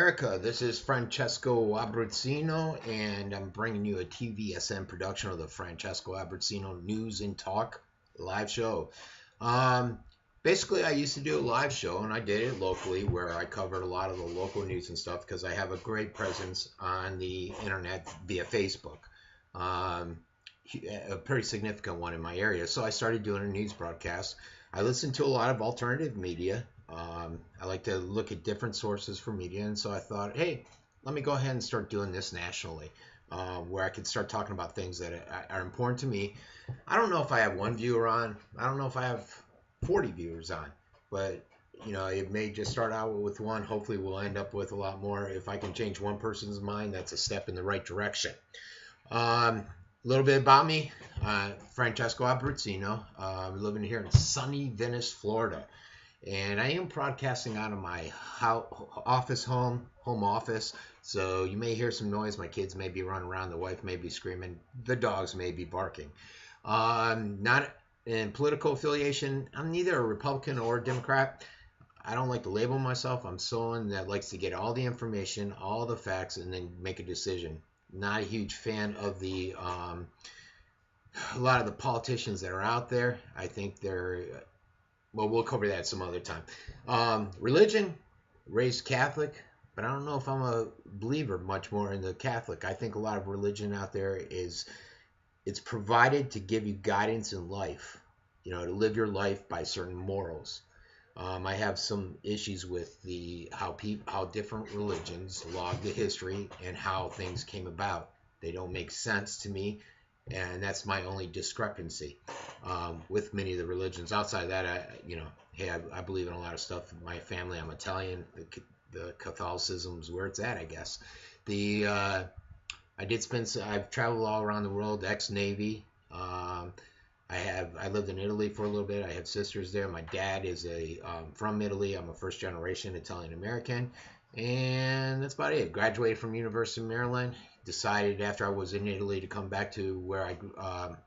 America. This is Francesco Abbruzzino, and I'm bringing you a TVSN production of the Francesco Abbruzzino News and Talk live show. Um, Basically, I used to do a live show, and I did it locally where I covered a lot of the local news and stuff because I have a great presence on the internet via Facebook. Um, a pretty significant one in my area. So I started doing a news broadcast. I listen to a lot of alternative media. I like to look at different sources for media, and so I thought, hey, let me go ahead and start doing this nationally, where I can start talking about things that are important to me. I don't know if I have one viewer on. I don't know if I have 40 viewers on, but it may just start out with one. Hopefully, we'll end up with a lot more. If I can change one person's mind, that's a step in the right direction. A little bit about me, Francesco Abbruzzino. I'm living here in sunny Venice, Florida. And I am broadcasting out of my home office. So you may hear some noise. My kids may be running around. The wife may be screaming. The dogs may be barking. Not in political affiliation. I'm neither a Republican or a Democrat. I don't like to label myself. I'm someone that likes to get all the information, all the facts, and then make a decision. Not a huge fan of a lot of the politicians that are out there. I think well, we'll cover that some other time. Religion, raised Catholic, but I don't know if I'm a believer much more in the Catholic. I think a lot of religion out there it's provided to give you guidance in life, to live your life by certain morals. I have some issues with how different religions log the history and how things came about. They don't make sense to me. And that's my only discrepancy with many of the religions. Outside of that, I believe in a lot of stuff. My family, I'm Italian. The Catholicism's where it's at, I guess. I've traveled all around the world, ex-Navy. I lived in Italy for a little bit. I have sisters there. My dad is from Italy. I'm a first-generation Italian-American. And that's about it. Graduated from University of Maryland. Decided after I was in Italy to come back to where I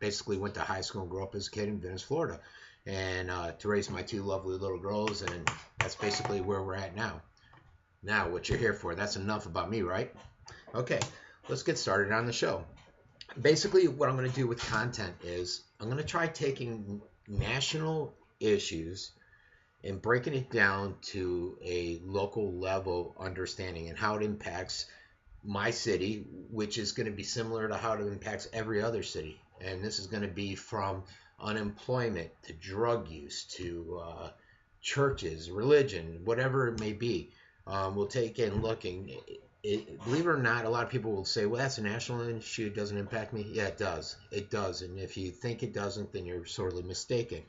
basically went to high school and grew up as a kid in Venice, Florida, and to raise my two lovely little girls, and that's basically where we're at now. Now, what you're here for, that's enough about me, right? Okay, let's get started on the show. Basically, what I'm going to do with content is I'm going to try taking national issues and breaking it down to a local level understanding and how it impacts my city, which is going to be similar to how it impacts every other city. And this is going to be from unemployment to drug use to churches, religion, whatever it may be. We'll take in looking. Believe it or not, a lot of people will say, well, that's a national issue. It doesn't impact me. Yeah, it does. It does. And if you think it doesn't, then you're sorely mistaken.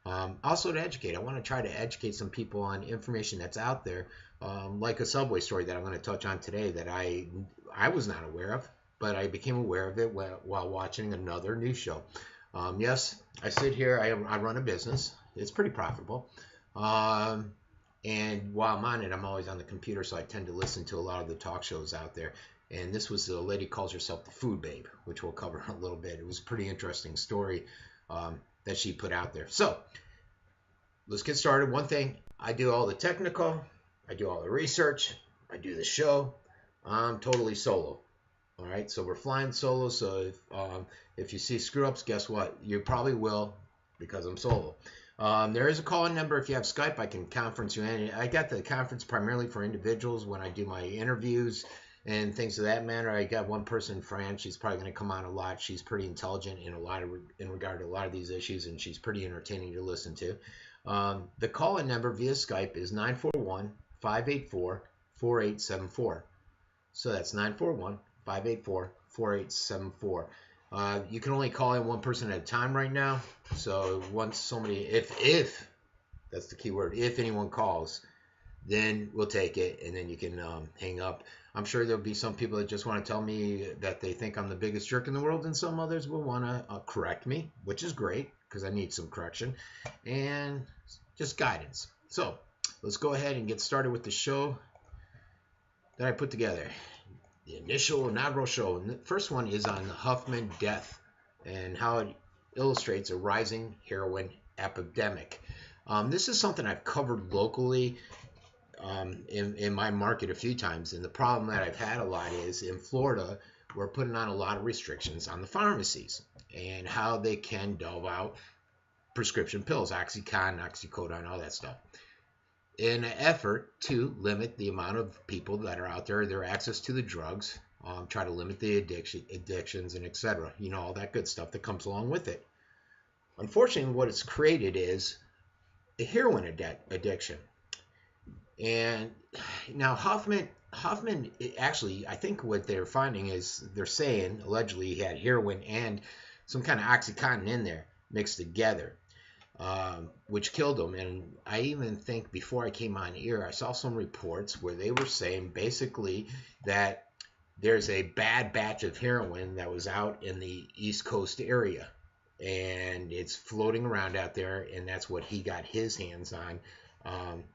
Also to educate. I want to try to educate some people on information that's out there, like a subway story that I'm going to touch on today that I was not aware of, but I became aware of it while watching another news show. Yes, I sit here. I run a business. It's pretty profitable. And while I'm on it, I'm always on the computer, so I tend to listen to a lot of the talk shows out there. And this was a lady calls herself the Food Babe, which we'll cover a little bit. It was a pretty interesting story that she put out there. So let's get started. One thing, I do all the technical, I do all the research, I do the show. I'm totally solo. All right, so we're flying solo. So if you see screw ups, guess what? You probably will, because I'm solo. There is a call-in number. If you have Skype, I can conference you in. I got the conference primarily for individuals when I do my interviews and things of that matter. I got one person in France. She's probably going to come on a lot. She's pretty intelligent in regard to a lot of these issues, and she's pretty entertaining to listen to. The call-in number via Skype is 941-584-4874. So that's 941-584-4874. You can only call in one person at a time right now. So once somebody, if that's the key word, if anyone calls, then we'll take it, and then you can hang up. I'm sure there'll be some people that just want to tell me that they think I'm the biggest jerk in the world, and some others will want to correct me, which is great because I need some correction and just guidance. So let's go ahead and get started with the show that I put together. The inaugural show. And the first one is on the Huffman death and how it illustrates a rising heroin epidemic. This is something I've covered locally in my market a few times. And the problem that I've had a lot is in Florida, we're putting on a lot of restrictions on the pharmacies and how they can dole out prescription pills, Oxycontin, Oxycodone, all that stuff, in an effort to limit the amount of people that are out there, their access to the drugs, try to limit the addictions and etc. You know, all that good stuff that comes along with it. Unfortunately, what it's created is a heroin addiction. And now Hoffman actually, I think what they're finding is they're saying allegedly he had heroin and some kind of Oxycontin in there mixed together, which killed him. And I even think before I came on here, I saw some reports where they were saying basically that there's a bad batch of heroin that was out in the East Coast area, and it's floating around out there, and that's what he got his hands on,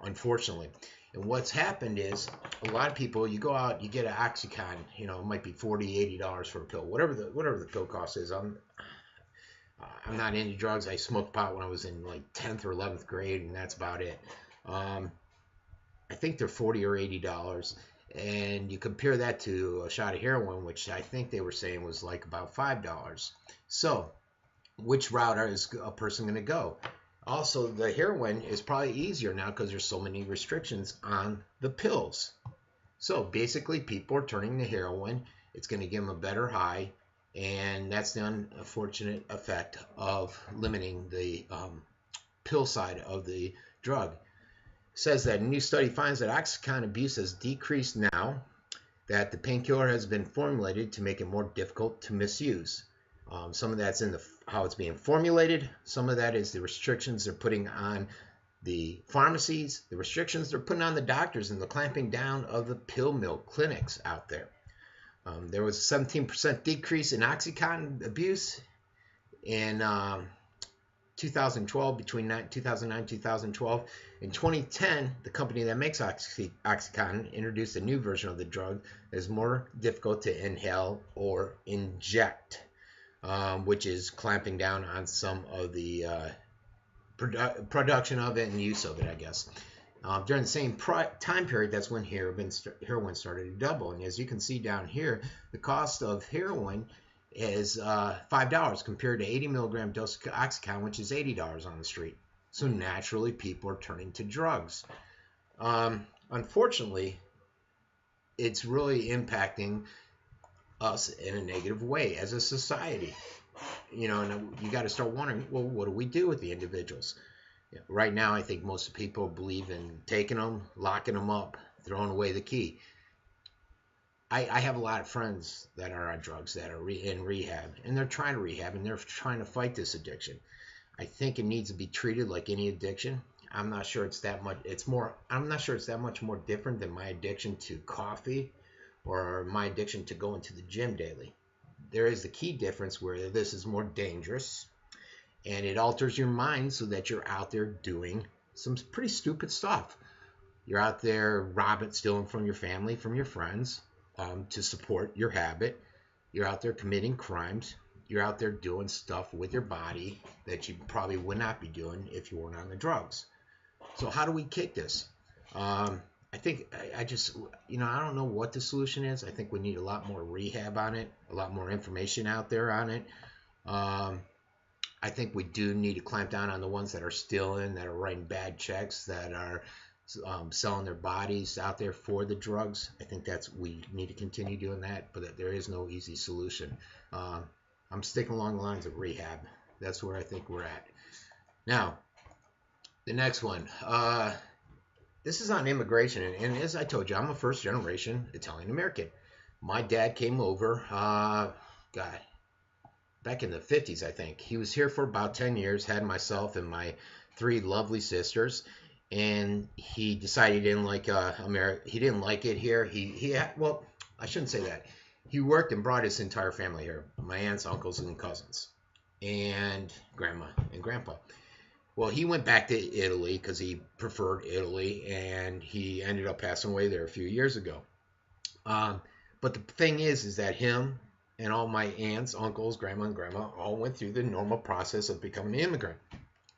unfortunately. And what's happened is a lot of people, you go out, you get an Oxycontin, you know, it might be $40, $80 for a pill, whatever the pill cost is. I'm not into drugs. I smoked pot when I was in like 10th or 11th grade, and that's about it. I think they're $40 or $80. And you compare that to a shot of heroin, which I think they were saying was like about $5. So which route is a person going to go? Also, the heroin is probably easier now because there's so many restrictions on the pills. So basically, people are turning to heroin. It's going to give them a better high, and that's the unfortunate effect of limiting the pill side of the drug. It says that a new study finds that Oxycontin abuse has decreased now that the painkiller has been formulated to make it more difficult to misuse. Some of that's in how it's being formulated. Some of that is the restrictions they're putting on the pharmacies, the restrictions they're putting on the doctors, and the clamping down of the pill mill clinics out there. There was a 17% decrease in Oxycontin abuse in 2012, between 2009 and 2012. In 2010, the company that makes Oxycontin introduced a new version of the drug that is more difficult to inhale or inject, which is clamping down on some of the production of it and use of it, I guess. During the same time period, that's when heroin started to double. And as you can see down here, the cost of heroin is $5 compared to 80 milligram dose of Oxycontin, which is $80 on the street. So naturally, people are turning to drugs. Unfortunately, it's really impacting us in a negative way as a society. You know, and you got to start wondering, well, what do we do with the individuals? Right now, I think most people believe in taking them, locking them up, throwing away the key. I have a lot of friends that are on drugs that are in rehab, and they're trying to rehab, and they're trying to fight this addiction. I think it needs to be treated like any addiction. I'm not sure it's that much. I'm not sure it's that much more different than my addiction to coffee or my addiction to going to the gym daily. There is the key difference where this is more dangerous, and it alters your mind so that you're out there doing some pretty stupid stuff. You're out there robbing, stealing from your family, from your friends, to support your habit. You're out there committing crimes. You're out there doing stuff with your body that you probably would not be doing if you weren't on the drugs. So how do we kick this? I think I just, I don't know what the solution is. I think we need a lot more rehab on it, a lot more information out there on it. I think we do need to clamp down on the ones that are stealing, that are writing bad checks, that are selling their bodies out there for the drugs. I think we need to continue doing that, but there is no easy solution. I'm sticking along the lines of rehab. That's where I think we're at. Now, the next one. This is on immigration, and as I told you, I'm a first-generation Italian-American. My dad came over, back in the 50s, I think. He was here for about 10 years, had myself and my 3 lovely sisters, and he decided he didn't like America. He didn't like it here. Well, I shouldn't say that. He worked and brought his entire family here, my aunts, uncles, and cousins, and grandma and grandpa. Well, he went back to Italy because he preferred Italy, and he ended up passing away there a few years ago. But the thing is that him and all my aunts, uncles, grandma, and grandma all went through the normal process of becoming an immigrant,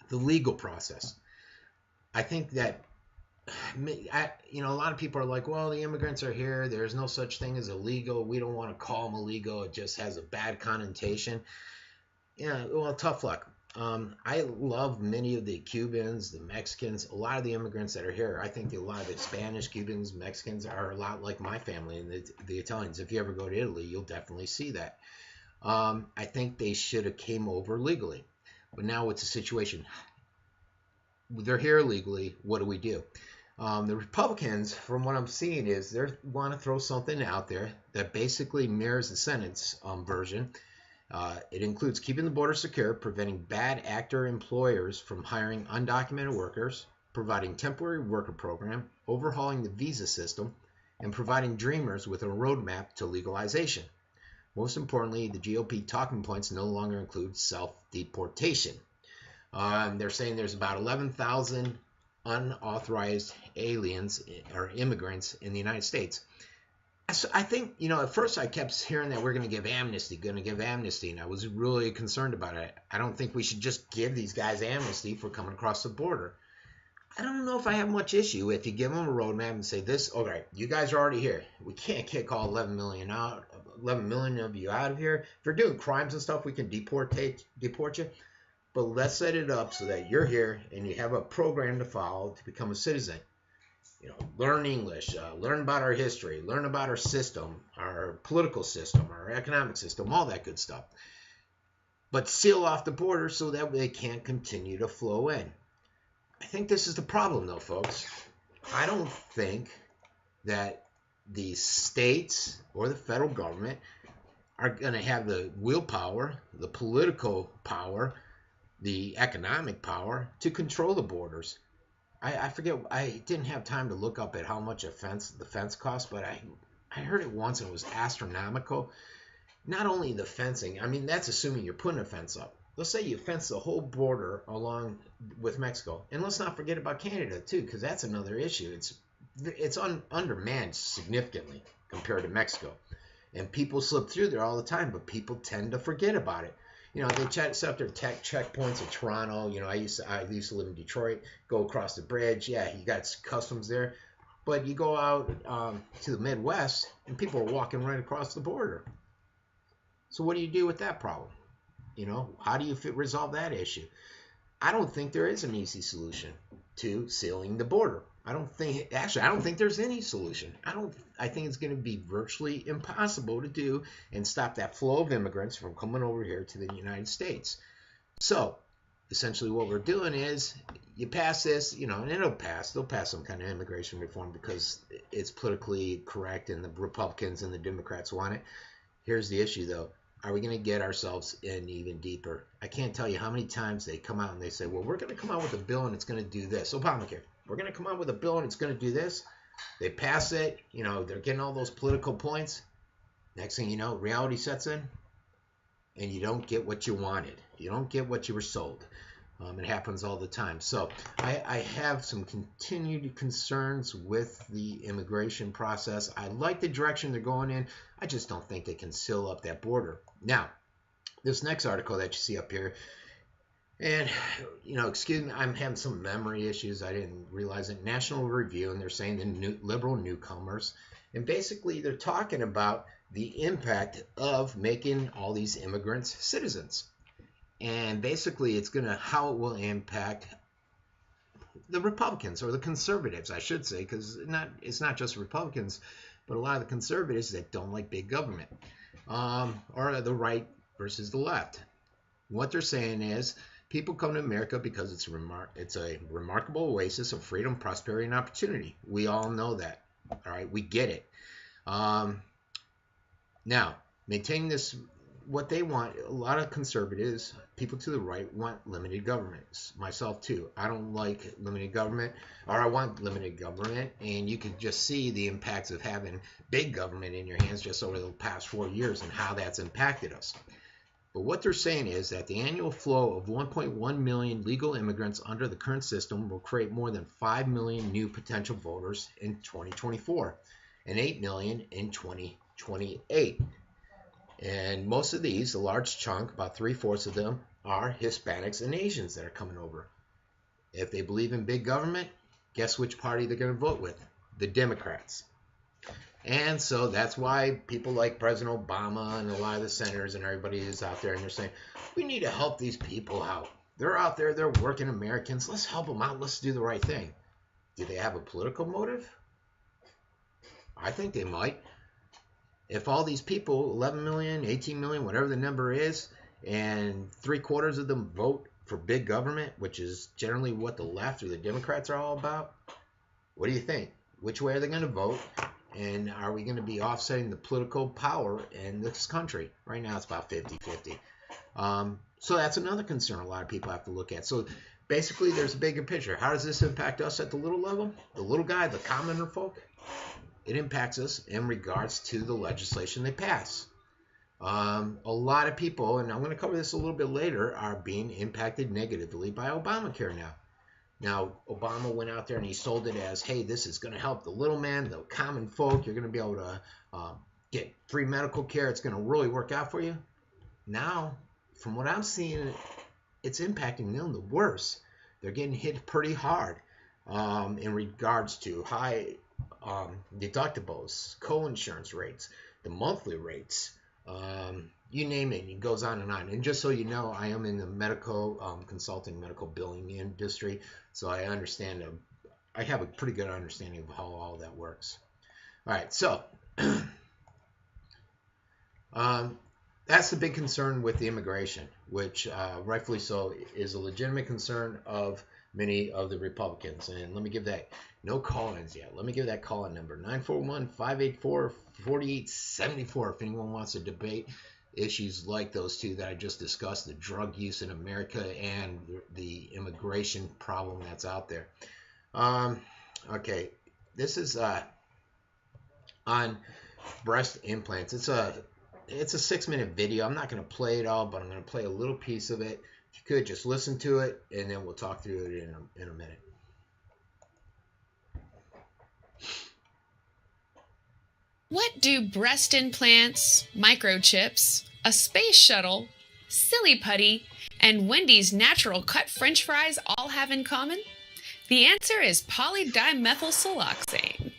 the legal process. I think that a lot of people are like, well, the immigrants are here. There's no such thing as illegal. We don't want to call them illegal. It just has a bad connotation. Yeah, well, tough luck. I love many of the Cubans, the Mexicans, a lot of the immigrants that are here. I think a lot of the Spanish, Cubans, Mexicans are a lot like my family and the Italians. If you ever go to Italy, you'll definitely see that. I think they should have came over legally. But now what's the situation? They're here legally. What do? The Republicans, from what I'm seeing, is they want to throw something out there that basically mirrors the Senate's version. It includes keeping the border secure, preventing bad actor employers from hiring undocumented workers, providing temporary worker program, overhauling the visa system, and providing dreamers with a roadmap to legalization. Most importantly, the GOP talking points no longer include self-deportation. They're saying there's about 11,000 unauthorized aliens or immigrants in the United States. I think, at first I kept hearing that we're going to give amnesty, and I was really concerned about it. I don't think we should just give these guys amnesty for coming across the border. I don't know if I have much issue if you give them a roadmap and say this, all right, you guys are already here. We can't kick all 11 million of you out of here. If you're doing crimes and stuff, we can deport you. But let's set it up so that you're here and you have a program to follow to become a citizen. Learn English, learn about our history, learn about our system, our political system, our economic system, all that good stuff. But seal off the border so that they can't continue to flow in. I think this is the problem, though, folks. I don't think that the states or the federal government are going to have the willpower, the political power, the economic power to control the borders. I forget, I didn't have time to look up at how much the fence costs, but I heard it once and it was astronomical. Not only the fencing, I mean, that's assuming you're putting a fence up. Let's say you fence the whole border along with Mexico. And let's not forget about Canada, too, because that's another issue. It's undermanned significantly compared to Mexico. And people slip through there all the time, but people tend to forget about it. They set up their checkpoints in Toronto. I used to live in Detroit. Go across the bridge. Yeah, you got customs there. But you go out to the Midwest, and people are walking right across the border. So what do you do with that problem? How do you resolve that issue? I don't think there is an easy solution to sealing the border. I don't think there's any solution. I think it's going to be virtually impossible to do and stop that flow of immigrants from coming over here to the United States. So essentially what we're doing is you pass this, and it'll pass. They'll pass some kind of immigration reform because it's politically correct and the Republicans and the Democrats want it. Here's the issue, though. Are we going to get ourselves in even deeper? I can't tell you how many times they come out and they say, well, we're going to come out with a bill and it's going to do this. Obamacare. We're going to come out with a bill and it's going to do this. They pass it. They're getting all those political points. Next thing you know, reality sets in and you don't get what you wanted. You don't get what you were sold. It happens all the time. So I have some continued concerns with the immigration process. I like the direction they're going in. I just don't think they can seal up that border. Now, this next article that you see up here, and, excuse me, I'm having some memory issues. I didn't realize it. National Review, and they're saying the liberal newcomers. And basically, they're talking about the impact of making all these immigrants citizens. And basically, how it will impact the Republicans or the conservatives, I should say, because it's not just Republicans, but a lot of the conservatives that don't like big government, or the right versus the left. What they're saying is people come to America because it's a remarkable oasis of freedom, prosperity, and opportunity. We all know that. All right, we get it. Now, maintaining this. What they want, a lot of conservatives, people to the right, want limited government. Myself too. I don't like limited government, or I want limited government, and you can just see the impacts of having big government in your hands just over the past 4 years and how that's impacted us. But what they're saying is that the annual flow of 1.1 million legal immigrants under the current system will create more than 5 million new potential voters in 2024 and 8 million in 2028. And most of these, a large chunk, about 3/4 of them, are Hispanics and Asians that are coming over. If they believe in big government, guess which party they're going to vote with? The Democrats. And so that's why people like President Obama and a lot of the senators and everybody is out there and they're saying, we need to help these people out. They're out there, they're working Americans. Let's help them out. Let's do the right thing. Do they have a political motive? I think they might. If all these people, 11 million, 18 million, whatever the number is, and 3/4 of them vote for big government, which is generally what the left or the Democrats are all about, what do you think? Which way are they going to vote? And are we going to be offsetting the political power in this country? Right now it's about 50-50. So that's another concern a lot of people have to look at. So basically there's a bigger picture. How does this impact us at the little level? The little guy, the commoner folk? It impacts us in regards to the legislation they pass. A lot of people, and I'm going to cover this a little bit later, are being impacted negatively by Obamacare now. Now, Obama went out there and he sold it as, hey, this is going to help the little man, the common folk. You're going to be able to get free medical care. It's going to really work out for you. Now, from what I'm seeing, it's impacting them the worst. They're getting hit pretty hard in regards to high deductibles, co-insurance rates, the monthly rates, you name it. It goes on. And just so you know, I am in the medical consulting, medical billing industry, so I understand. I have a pretty good understanding of how all that works. All right, so that's the big concern with the immigration, which rightfully so is a legitimate concern of many of the Republicans. And let me give that, no call-ins yet. Let me give that call-in number, 941-584-4874, if anyone wants to debate issues like those two that I just discussed, the drug use in America and the immigration problem that's out there. Okay, this is on breast implants. It's a 6-minute video. I'm not going to play it all, but I'm going to play a little piece of it. If you could, just listen to it, and then we'll talk through it in a minute. What do breast implants, microchips, a space shuttle, silly putty, and Wendy's natural cut French fries all have in common? The answer is polydimethylsiloxane.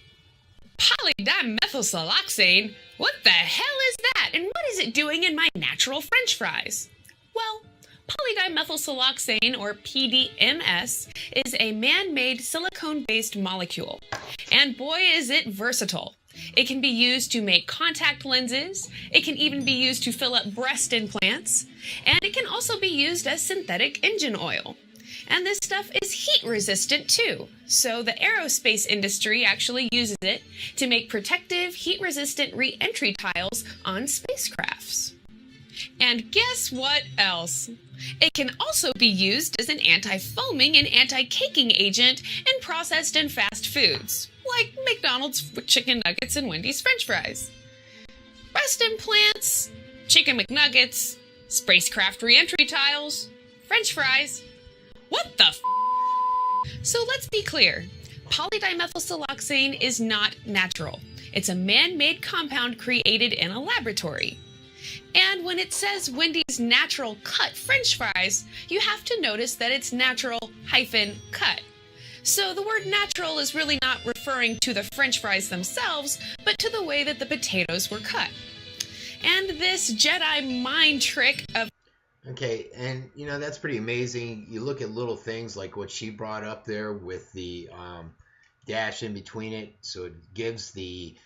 Polydimethylsiloxane? What the hell is that, and what is it doing in my natural French fries? Well, polydimethylsiloxane, or PDMS, is a man-made silicone-based molecule. And boy, is it versatile. It can be used to make contact lenses, it can even be used to fill up breast implants, and it can also be used as synthetic engine oil. And this stuff is heat resistant too, so the aerospace industry actually uses it to make protective, heat resistant re-entry tiles on spacecrafts. And guess what else? It can also be used as an anti-foaming and anti-caking agent in processed and fast foods, like McDonald's chicken nuggets and Wendy's French fries. Breast implants, chicken McNuggets, spacecraft re-entry tiles, French fries. What the f***? So let's be clear. Polydimethylsiloxane is not natural. It's a man-made compound created in a laboratory. And when it says Wendy's natural cut French fries, you have to notice that it's natural-cut. So the word natural is really not referring to the French fries themselves, but to the way that the potatoes were cut. And this Jedi mind trick of... Okay, and you know, that's pretty amazing. You look at little things like what she brought up there with the dash in between it, so it gives the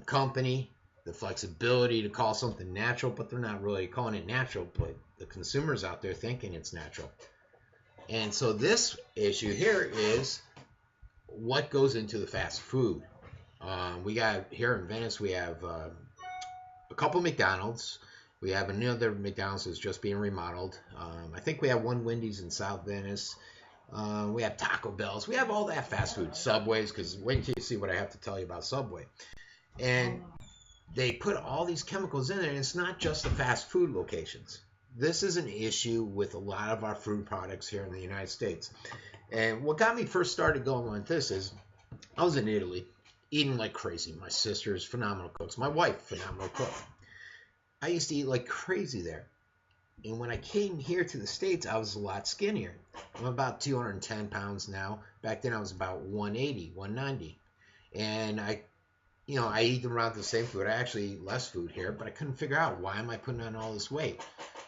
company the flexibility to call something natural, but they're not really calling it natural, but the consumers out there thinking it's natural. And so this issue here is what goes into the fast food. We got here in Venice, we have a couple McDonald's. We have another McDonald's that's just being remodeled. I think we have one Wendy's in South Venice. We have Taco Bells. We have all that fast food. Subways, because wait until you see what I have to tell you about Subway. And they put all these chemicals in there, and it's not just the fast food locations. This is an issue with a lot of our food products here in the United States. And what got me first started going like this is I was in Italy eating like crazy. My sister's phenomenal cooks. My wife, phenomenal cook. I used to eat like crazy there. And when I came here to the States, I was a lot skinnier. I'm about 210 pounds now. Back then I was about 180, 190. And I eat around the same food. I actually eat less food here, but I couldn't figure out why am I putting on all this weight.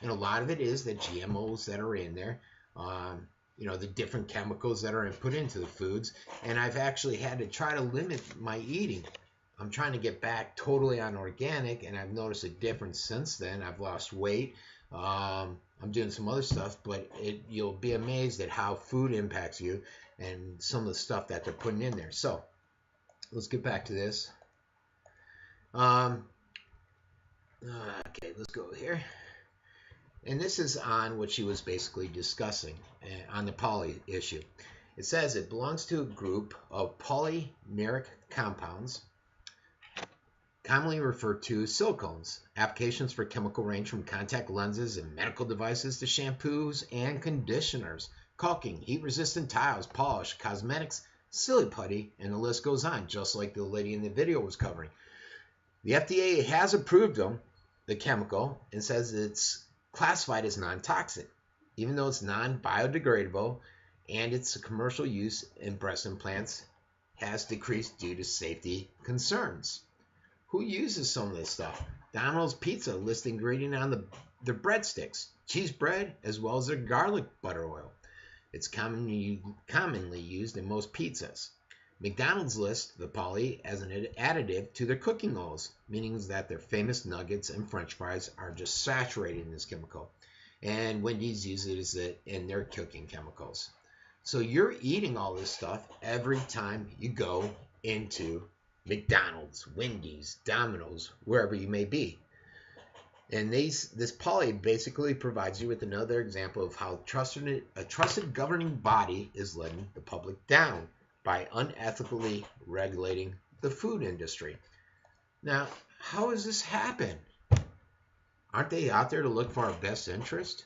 And a lot of it is the GMOs that are in there, the different chemicals that are put into the foods. And I've actually had to try to limit my eating. I'm trying to get back totally on organic, and I've noticed a difference since then. I've lost weight. I'm doing some other stuff, but you'll be amazed at how food impacts you and some of the stuff that they're putting in there. So let's get back to this. Okay, let's go here. And this is on what she was basically discussing on the poly issue. It says it belongs to a group of polymeric compounds, commonly referred to as silicones. Applications for chemical range from contact lenses and medical devices to shampoos and conditioners, caulking, heat-resistant tiles, polish, cosmetics, silly putty, and the list goes on, just like the lady in the video was covering. The FDA has approved them, the chemical, and says it's classified as non-toxic, even though it's non-biodegradable, and its commercial use in breast implants has decreased due to safety concerns. Who uses some of this stuff? Domino's Pizza lists the ingredient on their breadsticks, cheese bread, as well as their garlic butter oil. It's commonly used in most pizzas. McDonald's lists the poly as an additive to their cooking oils, meaning that their famous nuggets and French fries are just saturated in this chemical. And Wendy's uses it in their cooking chemicals. So you're eating all this stuff every time you go into McDonald's, Wendy's, Domino's, wherever you may be. And this poly basically provides you with another example of how a trusted governing body is letting the public down by unethically regulating the food industry. Now, how does this happen? Aren't they out there to look for our best interest?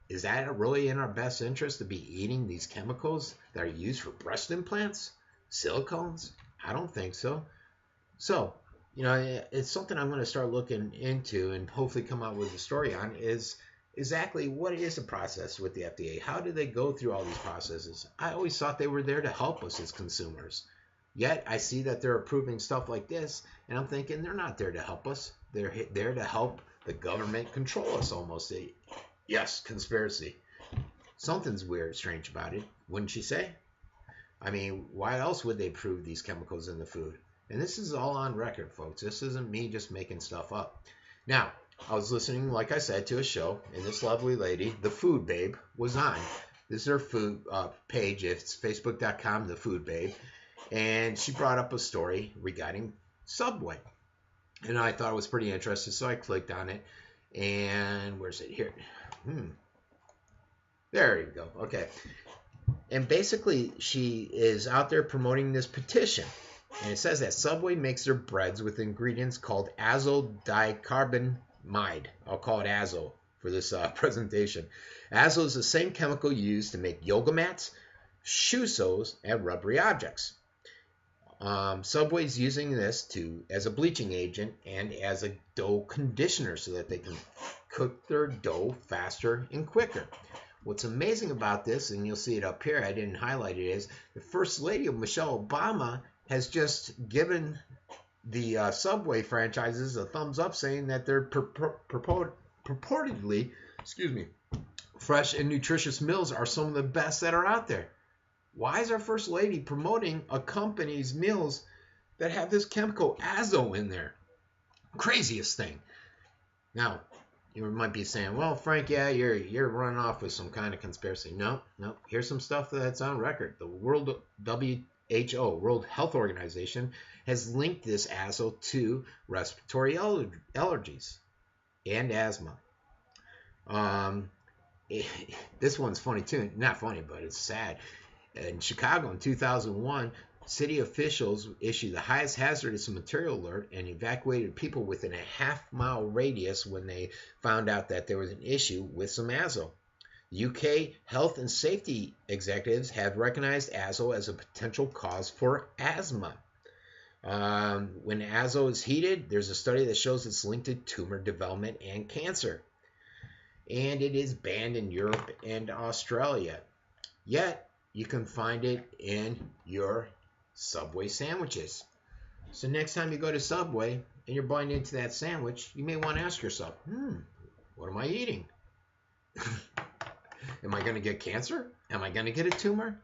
Is that really in our best interest to be eating these chemicals that are used for breast implants? Silicones? I don't think so. So, it's something I'm going to start looking into and hopefully come out with a story on is exactly what is the process with the FDA. How do they go through all these processes? I always thought they were there to help us as consumers. Yet I see that they're approving stuff like this, and I'm thinking they're not there to help us. They're there to help the government control us almost. Yes, conspiracy. Something's weird, strange about it, wouldn't you say? I mean, why else would they approve these chemicals in the food? And this is all on record, folks. This isn't me just making stuff up. Now, I was listening, like I said, to a show, and this lovely lady, the Food Babe, was on. This is her food page. It's facebook.com, the Food Babe. And she brought up a story regarding Subway. And I thought it was pretty interesting, so I clicked on it. And where's it? Here. There you go. Okay. And basically, she is out there promoting this petition. And it says that Subway makes their breads with ingredients called azo dicarbonamide. I'll call it azo for this presentation. Azo is the same chemical used to make yoga mats, shoe soles, and rubbery objects. Subway's using this as a bleaching agent and as a dough conditioner so that they can cook their dough faster and quicker. What's amazing about this, and you'll see it up here, I didn't highlight it, is the First Lady of Michelle Obama has just given the Subway franchises a thumbs up, saying that they're purportedly, fresh and nutritious meals are some of the best that are out there. Why is our First Lady promoting a company's meals that have this chemical azo in there? Craziest thing. Now, you might be saying, well, Frank, yeah, you're running off with some kind of conspiracy. No. Here's some stuff that's on record. The World WHO, World Health Organization, has linked this azo to respiratory allergies and asthma. This one's funny too. Not funny, but it's sad. In Chicago in 2001, city officials issued the highest hazardous material alert and evacuated people within a half-mile radius when they found out that there was an issue with some azo. UK health and safety executives have recognized azo as a potential cause for asthma. When azo is heated, there's a study that shows it's linked to tumor development and cancer. And it is banned in Europe and Australia. Yet, you can find it in your Subway sandwiches. So next time you go to Subway and you're biting into that sandwich, you may want to ask yourself, what am I eating? Am I going to get cancer? Am I going to get a tumor?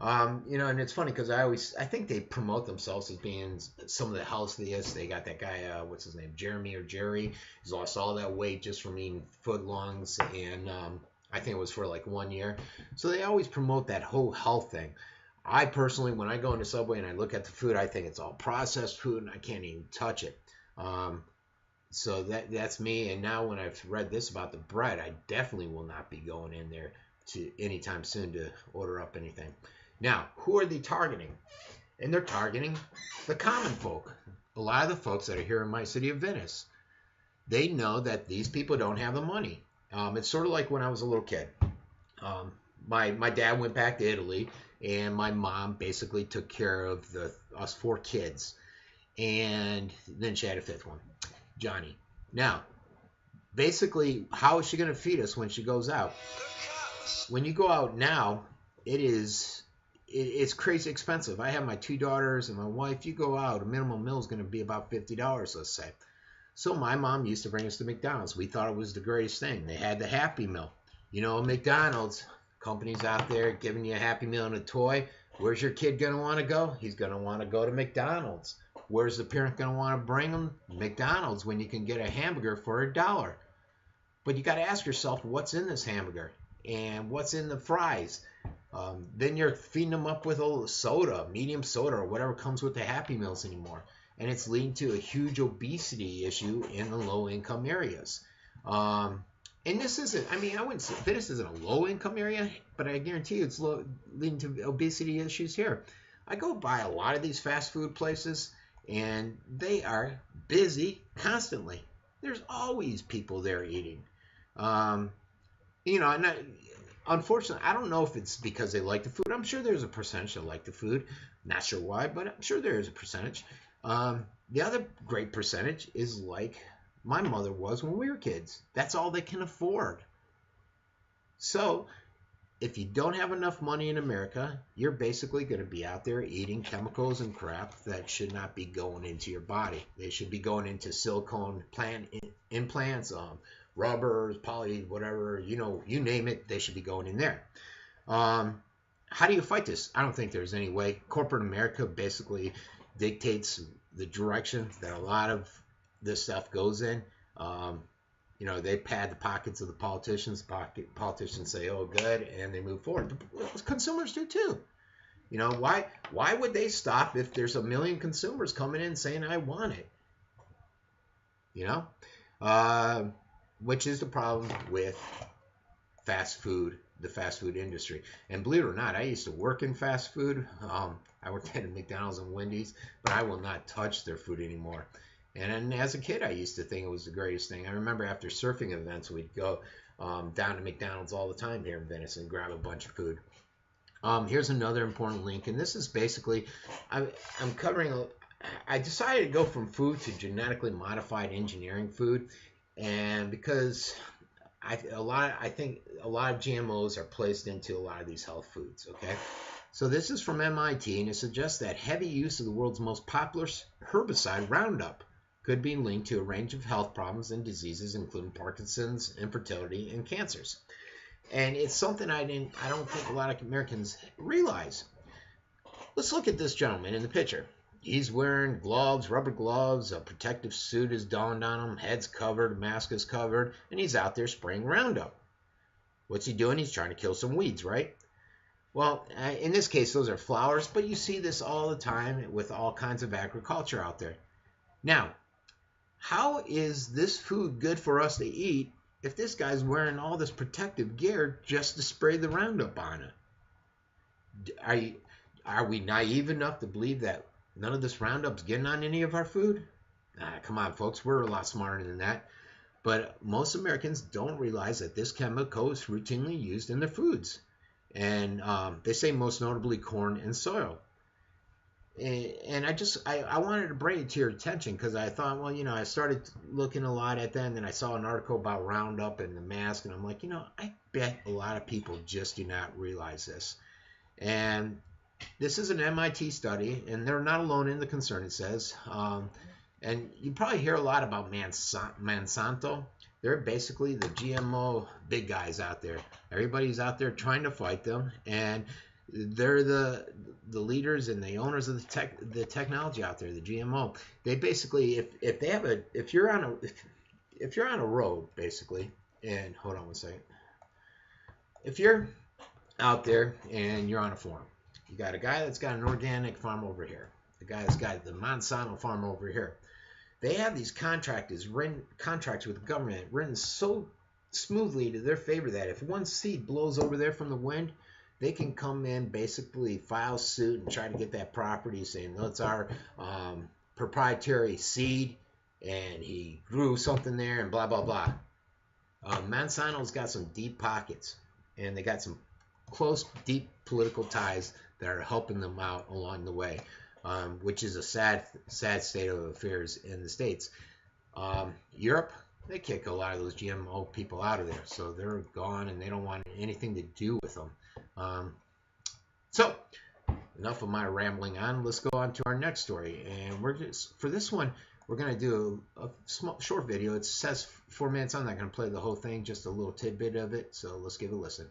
And it's funny because I think they promote themselves as being some of the healthiest. They got that guy, what's his name, Jeremy or Jerry. He's lost all that weight just from eating footlongs, and I think it was for like 1 year. So they always promote that whole health thing. I personally, when I go into Subway and I look at the food, I think it's all processed food and I can't even touch it. So that's me. And now when I've read this about the bread, I definitely will not be going in there to anytime soon to order up anything. Now, who are they targeting? And they're targeting the common folk. A lot of the folks that are here in my city of Venice. They know that these people don't have the money. It's sort of like when I was a little kid. My dad went back to Italy, and my mom basically took care of us 4 kids. And then she had a 5th one, Johnny. Now, basically, how is she going to feed us when she goes out? When you go out now, it's crazy expensive. I have my 2 daughters and my wife. You go out, a minimum meal is going to be about $50, let's say. So my mom used to bring us to McDonald's. We thought it was the greatest thing. They had the Happy Meal. McDonald's, companies out there giving you a Happy Meal and a toy. Where's your kid going to want to go? He's going to want to go to McDonald's. Where's the parent going to want to bring him? McDonald's, when you can get a hamburger for $1. But you got to ask yourself, what's in this hamburger? And what's in the fries? Then you're feeding them up with a soda, medium soda, or whatever comes with the Happy Meals anymore. And it's leading to a huge obesity issue in the low-income areas. And this isn't, I wouldn't say Venice isn't a low-income area, but I guarantee you it's leading to obesity issues here. I go by a lot of these fast food places, and they are busy constantly. There's always people there eating. Unfortunately, I don't know if it's because they like the food. I'm sure there's a percentage that like the food. Not sure why, but I'm sure there is a percentage. The other great percentage is like my mother was when we were kids. That's all they can afford. So, if you don't have enough money in America, you're basically going to be out there eating chemicals and crap that should not be going into your body. They should be going into silicone implants, rubbers, poly, whatever, you name it, they should be going in there. How do you fight this? I don't think there's any way. Corporate America basically dictates the direction that a lot of this stuff goes in. They pad the pockets of the politicians. Politicians say, oh, good, and they move forward. Consumers do too. Why would they stop if there's 1 million consumers coming in saying, I want it? Which is the problem with fast food, the fast food industry. And believe it or not, I used to work in fast food. I worked at McDonald's and Wendy's, but I will not touch their food anymore. And as a kid, I used to think it was the greatest thing. I remember after surfing events, we'd go down to McDonald's all the time here in Venice and grab a bunch of food. Here's another important link, and this is basically, I'm covering, I decided to go from food to genetically modified engineering food. And because I think a lot of GMOs are placed into a lot of these health foods, okay? So this is from MIT, and it suggests that heavy use of the world's most popular herbicide, Roundup, could be linked to a range of health problems and diseases, including Parkinson's, infertility, and cancers. And it's something I don't think a lot of Americans realize. Let's look at this gentleman in the picture. He's wearing gloves, rubber gloves, a protective suit is donned on him, head's covered, mask is covered, and he's out there spraying Roundup. What's he doing? He's trying to kill some weeds, right? Well, in this case, those are flowers, but you see this all the time with all kinds of agriculture out there. Now, how is this food good for us to eat if this guy's wearing all this protective gear just to spray the Roundup on it? Are we naive enough to believe that none of this Roundup's getting on any of our food? Come on, folks, we're a lot smarter than that. But most Americans don't realize that this chemical is routinely used in their foods. And they say most notably corn and soy. And I wanted to bring it to your attention because I thought, well, I started looking a lot at that, and then I saw an article about Roundup and the mask, and I'm like, I bet a lot of people just do not realize this. And this is an MIT study, and they're not alone in the concern, it says. And you probably hear a lot about Monsanto. They're basically the GMO big guys out there. Everybody's out there trying to fight them, and they're the leaders and the owners of the technology out there, the GMO. They basically, if you're on a road, basically, and hold on one second. If you're out there and you're on a farm, you got a guy that's got an organic farm over here, the guy that's got the Monsanto farm over here. They have these contracts with the government written so smoothly to their favor that if one seed blows over there from the wind, they can come in, basically file suit and try to get that property, saying, no, it's our proprietary seed, and he grew something there, and blah, blah, blah. Monsanto's got some deep pockets, and they got some close, deep political ties that are helping them out along the way. Which is a sad state of affairs in the States. Europe, they kick a lot of those GMO people out of there, so they're gone and they don't want anything to do with them. So, enough of my rambling on. Let's go on to our next story, and for this one, we're going to do a short video. It says 4 minutes. I'm not going to play the whole thing, just a little tidbit of it, so let's give it a listen.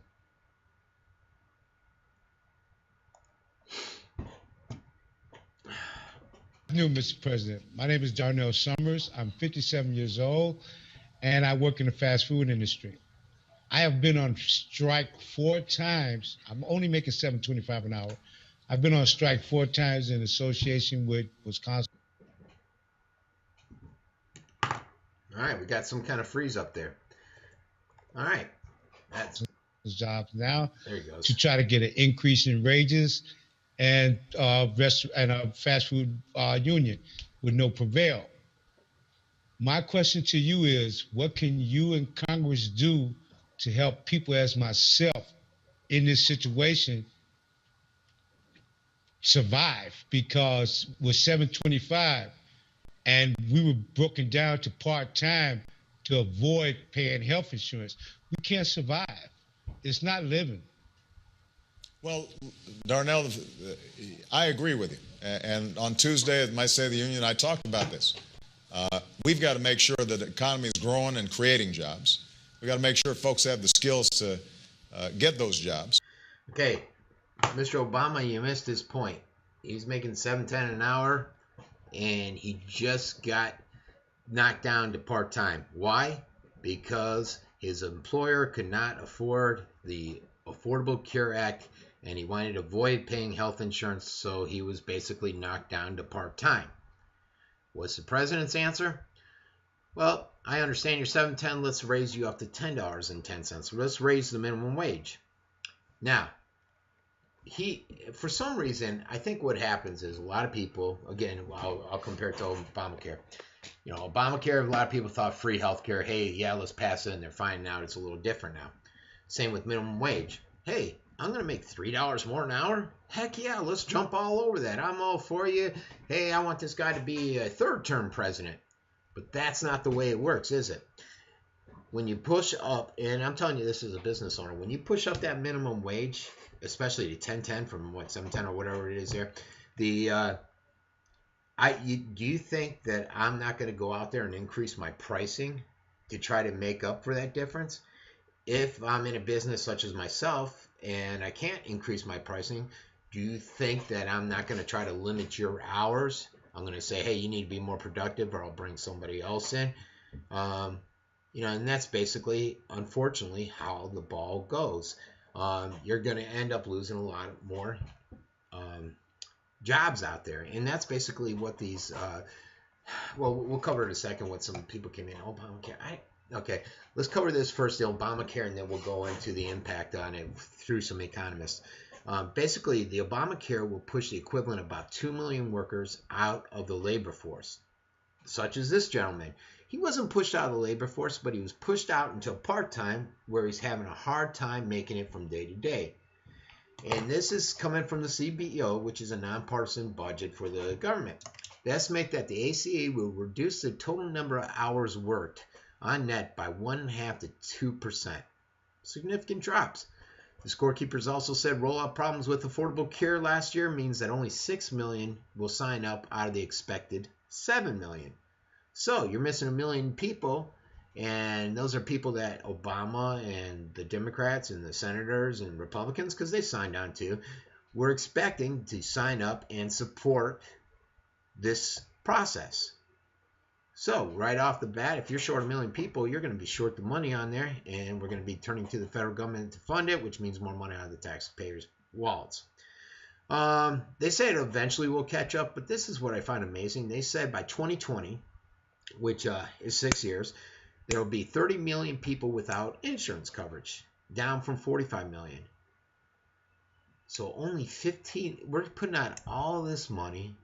Mr. President. My name is Darnell Summers. I'm 57 years old, and I work in the fast food industry. I have been on strike 4 times. I'm only making $7.25 an hour. I've been on strike 4 times in association with Wisconsin. All right, we got some kind of freeze up there. All right, that's jobs now. There you go. To try to get an increase in wages. And fast food union would no prevail. My question to you is, what can you and Congress do to help people as myself in this situation survive? Because with $7.25 and we were broken down to part-time to avoid paying health insurance, we can't survive. It's not living. Well, Darnell, I agree with you. And on Tuesday at my State of the Union, I talked about this. We've got to make sure that the economy is growing and creating jobs. We've got to make sure folks have the skills to get those jobs. Okay, Mr. Obama, you missed his point. He's making $7.10 an hour, and he just got knocked down to part-time. Why? Because his employer could not afford the Affordable Care Act, and he wanted to avoid paying health insurance, so he was basically knocked down to part-time. What's the president's answer? Well, I understand you're $7.10. Let's raise you up to $10.10. Let's raise the minimum wage. Now, for some reason, I think what happens is a lot of people, again, I'll compare it to Obamacare. You know, Obamacare, a lot of people thought free health care. Hey, yeah, let's pass it, and they're finding out it's a little different now. Same with minimum wage. Hey, I'm going to make $3 more an hour? Heck yeah, let's jump all over that. I'm all for you. Hey, I want this guy to be a third-term president. But that's not the way it works, is it? When you push up, and I'm telling you this as a business owner, when you push up that minimum wage, especially to $10.10 from what, $7.10 or whatever it is there, do you think that I'm not going to go out there and increase my pricing to try to make up for that difference? If I'm in a business such as myself and I can't increase my pricing, do you think that I'm not going to try to limit your hours? I'm going to say, hey, you need to be more productive, or I'll bring somebody else in. And that's basically, unfortunately, how the ball goes. You're going to end up losing a lot more jobs out there, and that's basically what these. We'll cover it in a second. What some people came in. Obamacare. Okay, let's cover this first, the Obamacare, and then we'll go into the impact on it through some economists. Basically, the Obamacare will push the equivalent of about 2 million workers out of the labor force, such as this gentleman. He wasn't pushed out of the labor force, but he was pushed out until part-time, where he's having a hard time making it from day to day. And this is coming from the CBO, which is a nonpartisan budget for the government. They estimate that the ACA will reduce the total number of hours worked on net by 1.5% to 2%. Significant drops. The scorekeepers also said rollout problems with Affordable Care last year means that only 6 million will sign up out of the expected 7 million. So you're missing 1 million people, and those are people that Obama and the Democrats and the senators and Republicans, because they signed on too, were expecting to sign up and support this process. So right off the bat, if you're short 1 million people, you're going to be short the money on there, and we're going to be turning to the federal government to fund it, which means more money out of the taxpayers' wallets. They say it eventually will catch up, but this is what I find amazing. They said by 2020, which is 6 years, there will be 30 million people without insurance coverage, down from 45 million. So only 15, we're putting out all this money,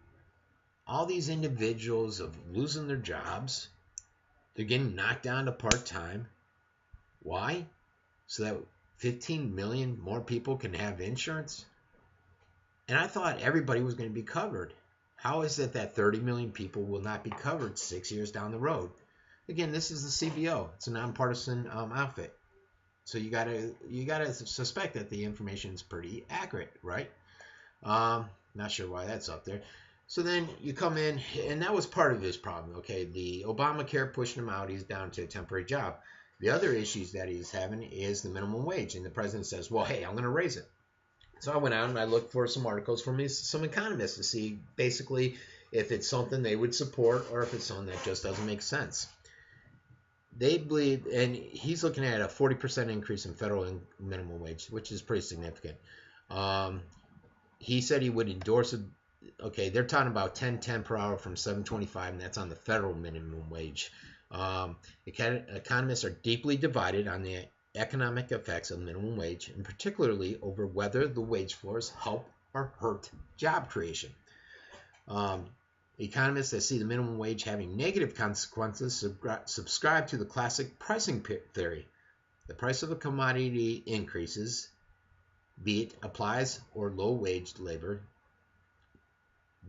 all these individuals of losing their jobs. They're getting knocked down to part-time. Why? So that 15 million more people can have insurance? And I thought everybody was going to be covered. How is it that 30 million people will not be covered 6 years down the road? Again, this is the CBO. It's a nonpartisan outfit. So you gotta suspect that the information is pretty accurate, right? Not sure why that's up there. So then you come in, and that was part of his problem. Okay, the Obamacare pushed him out. He's down to a temporary job. The other issues that he's having is the minimum wage, and the president says, well, hey, I'm going to raise it. So I went out and I looked for some articles from some economists to see basically if it's something they would support or if it's something that just doesn't make sense. They believe, and he's looking at a 40% increase in federal minimum wage, which is pretty significant. He said he would endorse it. Okay, they're talking about $10.10 per hour from $7.25, and that's on the federal minimum wage. Economists are deeply divided on the economic effects of minimum wage, and particularly over whether the wage floors help or hurt job creation. Economists that see the minimum wage having negative consequences subscribe to the classic pricing theory. The price of a commodity increases, be it applies or low-waged labor,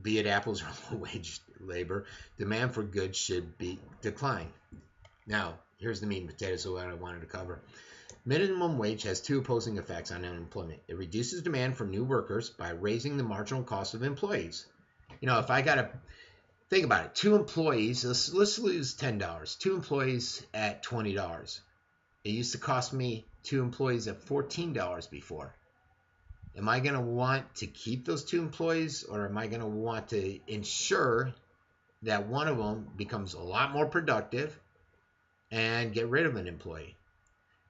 be it apples or low-wage labor, demand for goods should be decline. Now, here's the meat and potatoes of what I wanted to cover. Minimum wage has two opposing effects on unemployment. It reduces demand for new workers by raising the marginal cost of employees. You know, if I got to think about it, 2 employees, let's lose $10. 2 employees at $20. It used to cost me 2 employees at $14 before. Am I going to want to keep those 2 employees, or am I going to want to ensure that one of them becomes a lot more productive and get rid of an employee?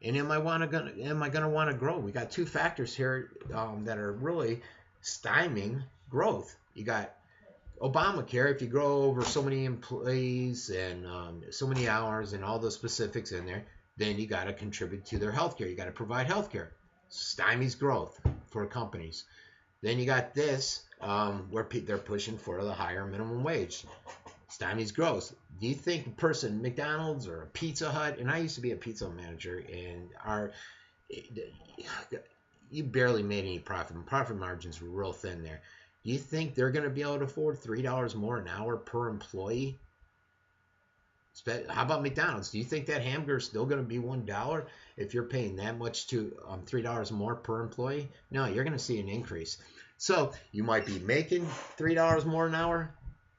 And am I going to want to grow? We got 2 factors here that are really stymieing growth. You got Obamacare. If you grow over so many employees and so many hours and all the specifics in there, then you got to contribute to their health care. You got to provide health care. Stymies growth for companies. Then you got this where they're pushing for the higher minimum wage. Stymies growth. Do you think a person, McDonald's or a Pizza Hut, and I used to be a pizza manager, and you barely made any profit, and profit margins were real thin there. Do you think they're going to be able to afford $3 more an hour per employee? How about McDonald's? Do you think that hamburger is still going to be $1 if you're paying that much to $3 more per employee? No, you're going to see an increase. So you might be making $3 more an hour,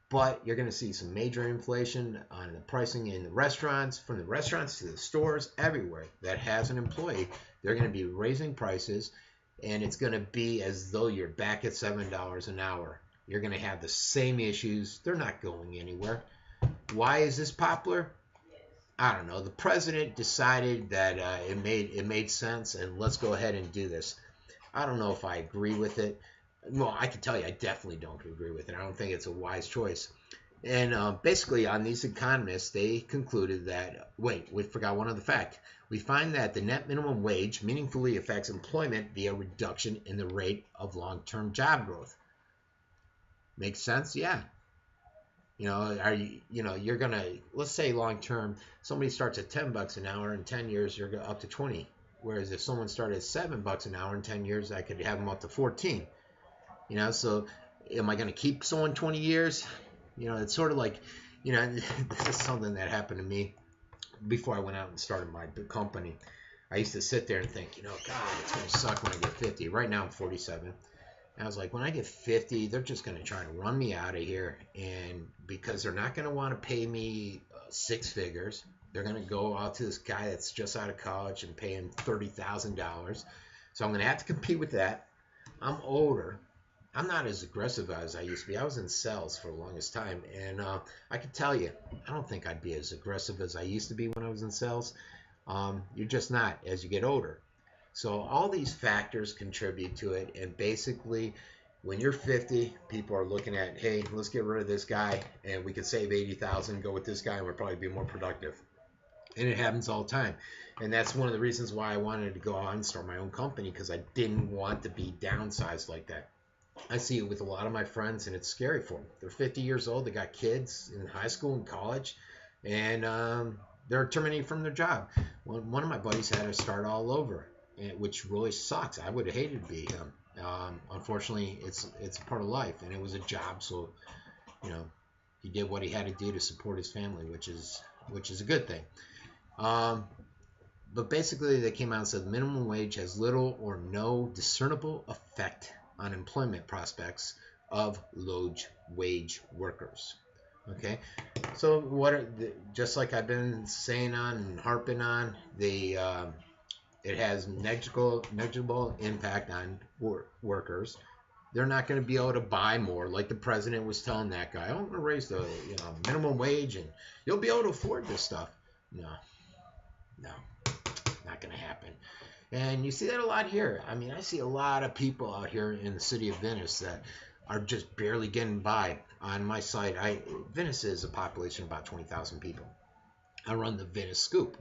but you're going to see some major inflation on the pricing in the restaurants, from the restaurants to the stores, everywhere that has an employee. They're going to be raising prices, and it's going to be as though you're back at $7 an hour. You're going to have the same issues. They're not going anywhere. Why is this popular? I don't know. The president decided that it made sense, and let's go ahead and do this. I don't know if I agree with it. Well, I can tell you I definitely don't agree with it. I don't think it's a wise choice. And basically on these economists, they concluded that, wait, we forgot one other fact. We find that the net minimum wage meaningfully affects employment via reduction in the rate of long-term job growth. Makes sense? Yeah. You're going to, let's say long-term, somebody starts at $10 an hour, in 10 years you're up to 20. Whereas if someone started at $7 an hour, in 10 years, I could have them up to 14. So am I going to keep someone 20 years? It's sort of like, this is something that happened to me before I went out and started my company. I used to sit there and think, God, it's going to suck when I get 50. Right now I'm 47. And I was like, when I get 50, they're just going to try to run me out of here. And because they're not going to want to pay me 6 figures, they're going to go out to this guy that's just out of college and pay him $30,000. So I'm going to have to compete with that. I'm older. I'm not as aggressive as I used to be. I was in sales for the longest time. And I can tell you, I don't think I'd be as aggressive as I used to be when I was in sales. You're just not as you get older. So all these factors contribute to it. And basically, when you're 50, people are looking at, hey, let's get rid of this guy and we can save 80,000, go with this guy and we'll probably be more productive. And it happens all the time. And that's one of the reasons why I wanted to go out and start my own company, because I didn't want to be downsized like that. I see it with a lot of my friends, and it's scary for them. They're 50 years old. They got kids in high school and college, and they're terminated from their job. One of my buddies had to start all over, which really sucks. I would have hated to be him. Unfortunately, it's a part of life, and it was a job, so he did what he had to do to support his family, which is a good thing. But basically, they came out and said the minimum wage has little or no discernible effect on employment prospects of low-wage workers. Okay, so just like I've been saying on and harping on, it has negligible impact on workers. They're not going to be able to buy more, like the president was telling that guy. I'm going to raise the minimum wage, and you'll be able to afford this stuff. No, not going to happen. And you see that a lot here. I mean, I see a lot of people out here in the city of Venice that are just barely getting by. On my site, Venice is a population of about 20,000 people. I run the Venice Scoop,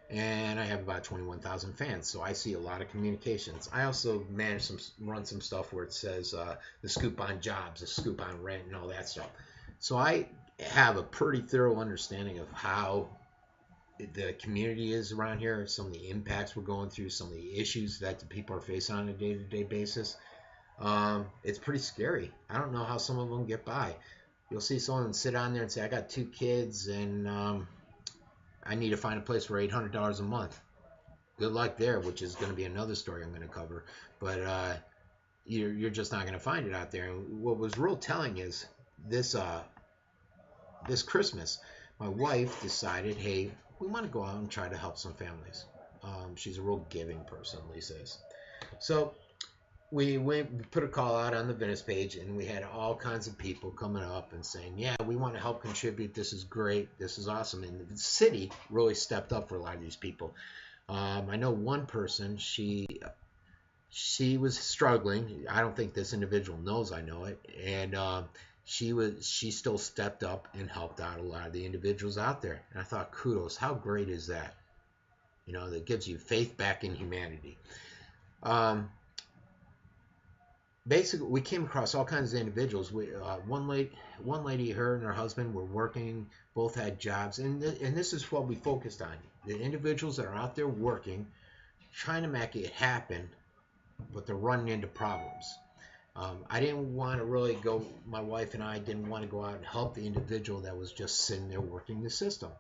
and I have about 21,000 fans, so I see a lot of communications. I also run some stuff where it says the scoop on jobs, the scoop on rent, and all that stuff. So I have a pretty thorough understanding of how the community is around here, some of the impacts we're going through, some of the issues that the people are facing on a day-to-day basis. It's pretty scary. I don't know how some of them get by. You'll see someone sit on there and say, I got 2 kids and I need to find a place for $800 a month. Good luck there, which is going to be another story I'm going to cover. But you're just not going to find it out there. And what was real telling is this Christmas, my wife decided, hey, we want to go out and try to help some families. She's a real giving person, Lisa is. So we put a call out on the Venice page, and we had all kinds of people coming up and saying, yeah, we want to help contribute. This is great. This is awesome. And the city really stepped up for a lot of these people. I know one person, she was struggling. I don't think this individual knows I know it. And she still stepped up and helped out a lot of the individuals out there. And I thought, kudos, how great is that? That gives you faith back in humanity. Basically, we came across all kinds of individuals. One lady, her and her husband were working, both had jobs, and this is what we focused on. The individuals that are out there working, trying to make it happen, but they're running into problems. I didn't want to really go, my wife and I didn't want to go out and help the individual that was just sitting there working the system.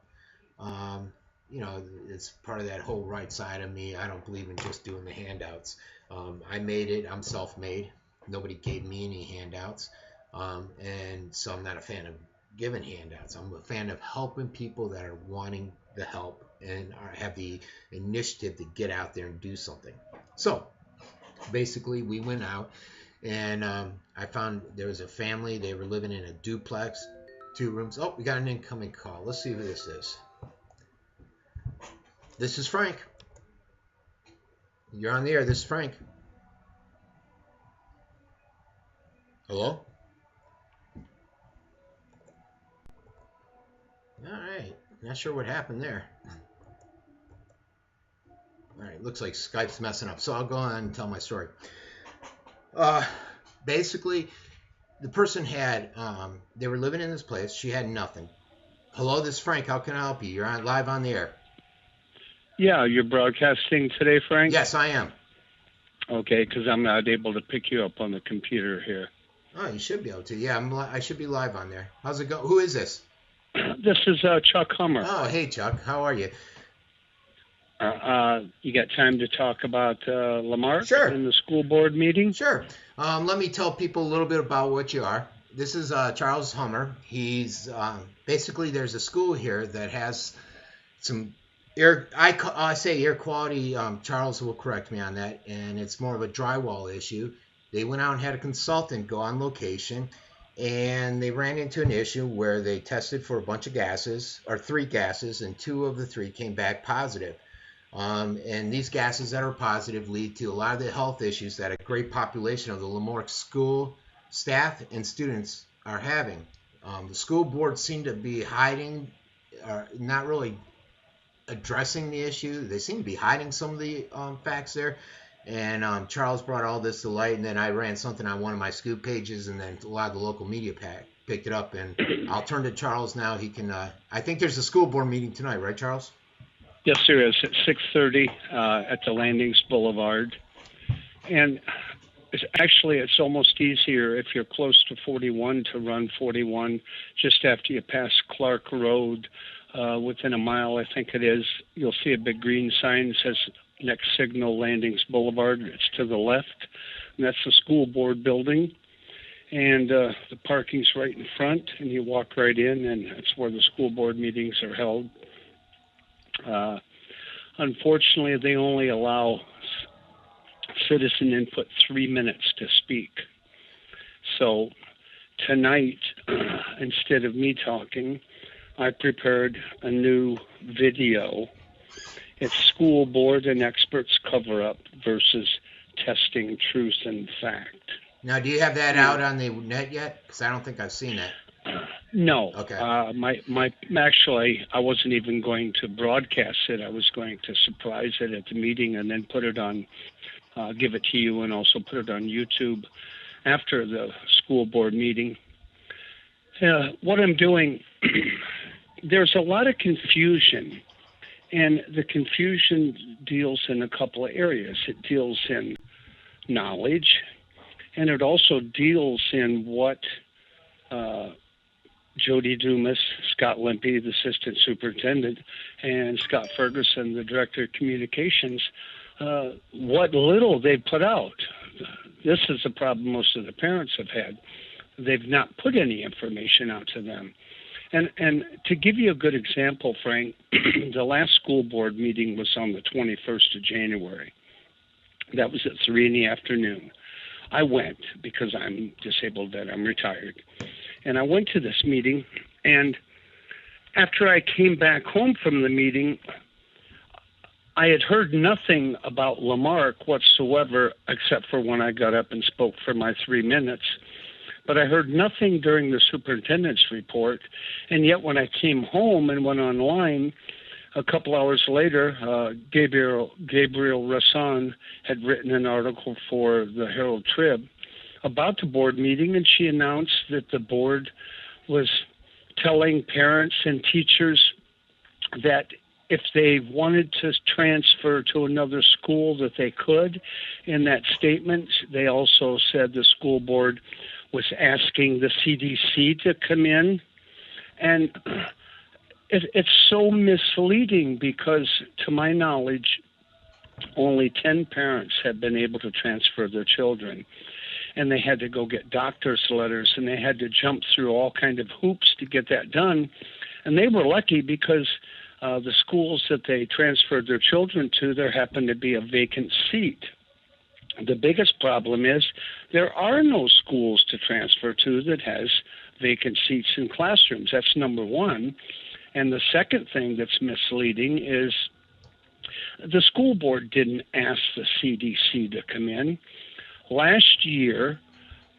It's part of that whole right side of me. I don't believe in just doing the handouts. I made it. I'm self-made. Nobody gave me any handouts. And so I'm not a fan of giving handouts. I'm a fan of helping people that are wanting the help and have the initiative to get out there and do something. So basically we went out, and I found there was a family. They were living in a duplex, 2 rooms. Oh, we got an incoming call. Let's see who this is. This is Frank. You're on the air. This is Frank. Hello? All right. Not sure what happened there. All right. Looks like Skype's messing up. So I'll go on and tell my story. Basically, the person had, they were living in this place. She had nothing. Hello, this is Frank. How can I help you? You're live on the air. Yeah, you're broadcasting today, Frank? Yes, I am. Okay, because I'm not able to pick you up on the computer here. Oh, you should be able to. Yeah, I should be live on there. How's it go? Who is this? This is Chuck Hummer. Oh, hey, Chuck. How are you? You got time to talk about Lamar Sure. in the school board meeting? Sure. Let me tell people a little bit about what you are. This is Charles Hummer. He's basically, there's a school here that has some air. I say air quality. Charles will correct me on that, and it's more of a drywall issue. They went out and had a consultant go on location, and they ran into an issue where they tested for a bunch of gases, or 3 gases, and 2 of the 3 came back positive. And these gases that are positive lead to a lot of the health issues that a great population of the Lemoore school staff and students are having. The school board seemed to be hiding, not really addressing the issue. They seem to be hiding some of the facts there. And Charles brought all this to light, and then I ran something on one of my scoop pages, and then a lot of the local media picked it up. And I'll turn to Charles now. He can. I think there's a school board meeting tonight, right, Charles? Yes, there is, at 6:30 at the Landings Boulevard. And it's almost easier if you're close to 41 to run 41 just after you pass Clark Road. Within a mile, I think it is, you'll see a big green sign that says next signal Landings Boulevard. It's to the left, and that's the school board building. And the parking's right in front, and you walk right in, and that's where the school board meetings are held. Unfortunately, they only allow citizen input 3 minutes to speak. So tonight, instead of me talking, I prepared a new video. It's school board and experts cover-up versus testing truth and fact. Now, do you have that out on the net yet? Because I don't think I've seen it. No. Okay. Actually, I wasn't even going to broadcast it. I was going to surprise it at the meeting and then put it on, give it to you, and also put it on YouTube after the school board meeting. What I'm doing, there's a lot of confusion, and the confusion deals in a couple of areas. It deals in knowledge, and it also deals in what Jody Dumas, Scott Limpy, the assistant superintendent, and Scott Ferguson, the director of communications, what little they put out. This is the problem most of the parents have had. They've not put any information out to them. And to give you a good example, Frank, the last school board meeting was on the 21st of January. That was at 3 in the afternoon. I went because I'm disabled vet, I'm retired. And I went to this meeting, and after I came back home from the meeting, I had heard nothing about Lamarck whatsoever, except for when I got up and spoke for my 3 minutes. But I heard nothing during the superintendent's report, and yet when I came home and went online, a couple hours later, Gabriel Rassan had written an article for the Herald-Tribune about the board meeting, and she announced that the board was telling parents and teachers that if they wanted to transfer to another school that they could. In that statement, they also said the school board was asking the CDC to come in. And it's so misleading because, to my knowledge, only 10 parents have been able to transfer their children. And they had to go get doctor's letters, and they had to jump through all kind of hoops to get that done. And they were lucky because the schools that they transferred their children to, there happened to be a vacant seat. The biggest problem is there are no schools to transfer to that has vacant seats in classrooms. That's number one. And the second thing that's misleading is the school board didn't ask the CDC to come in. Last year,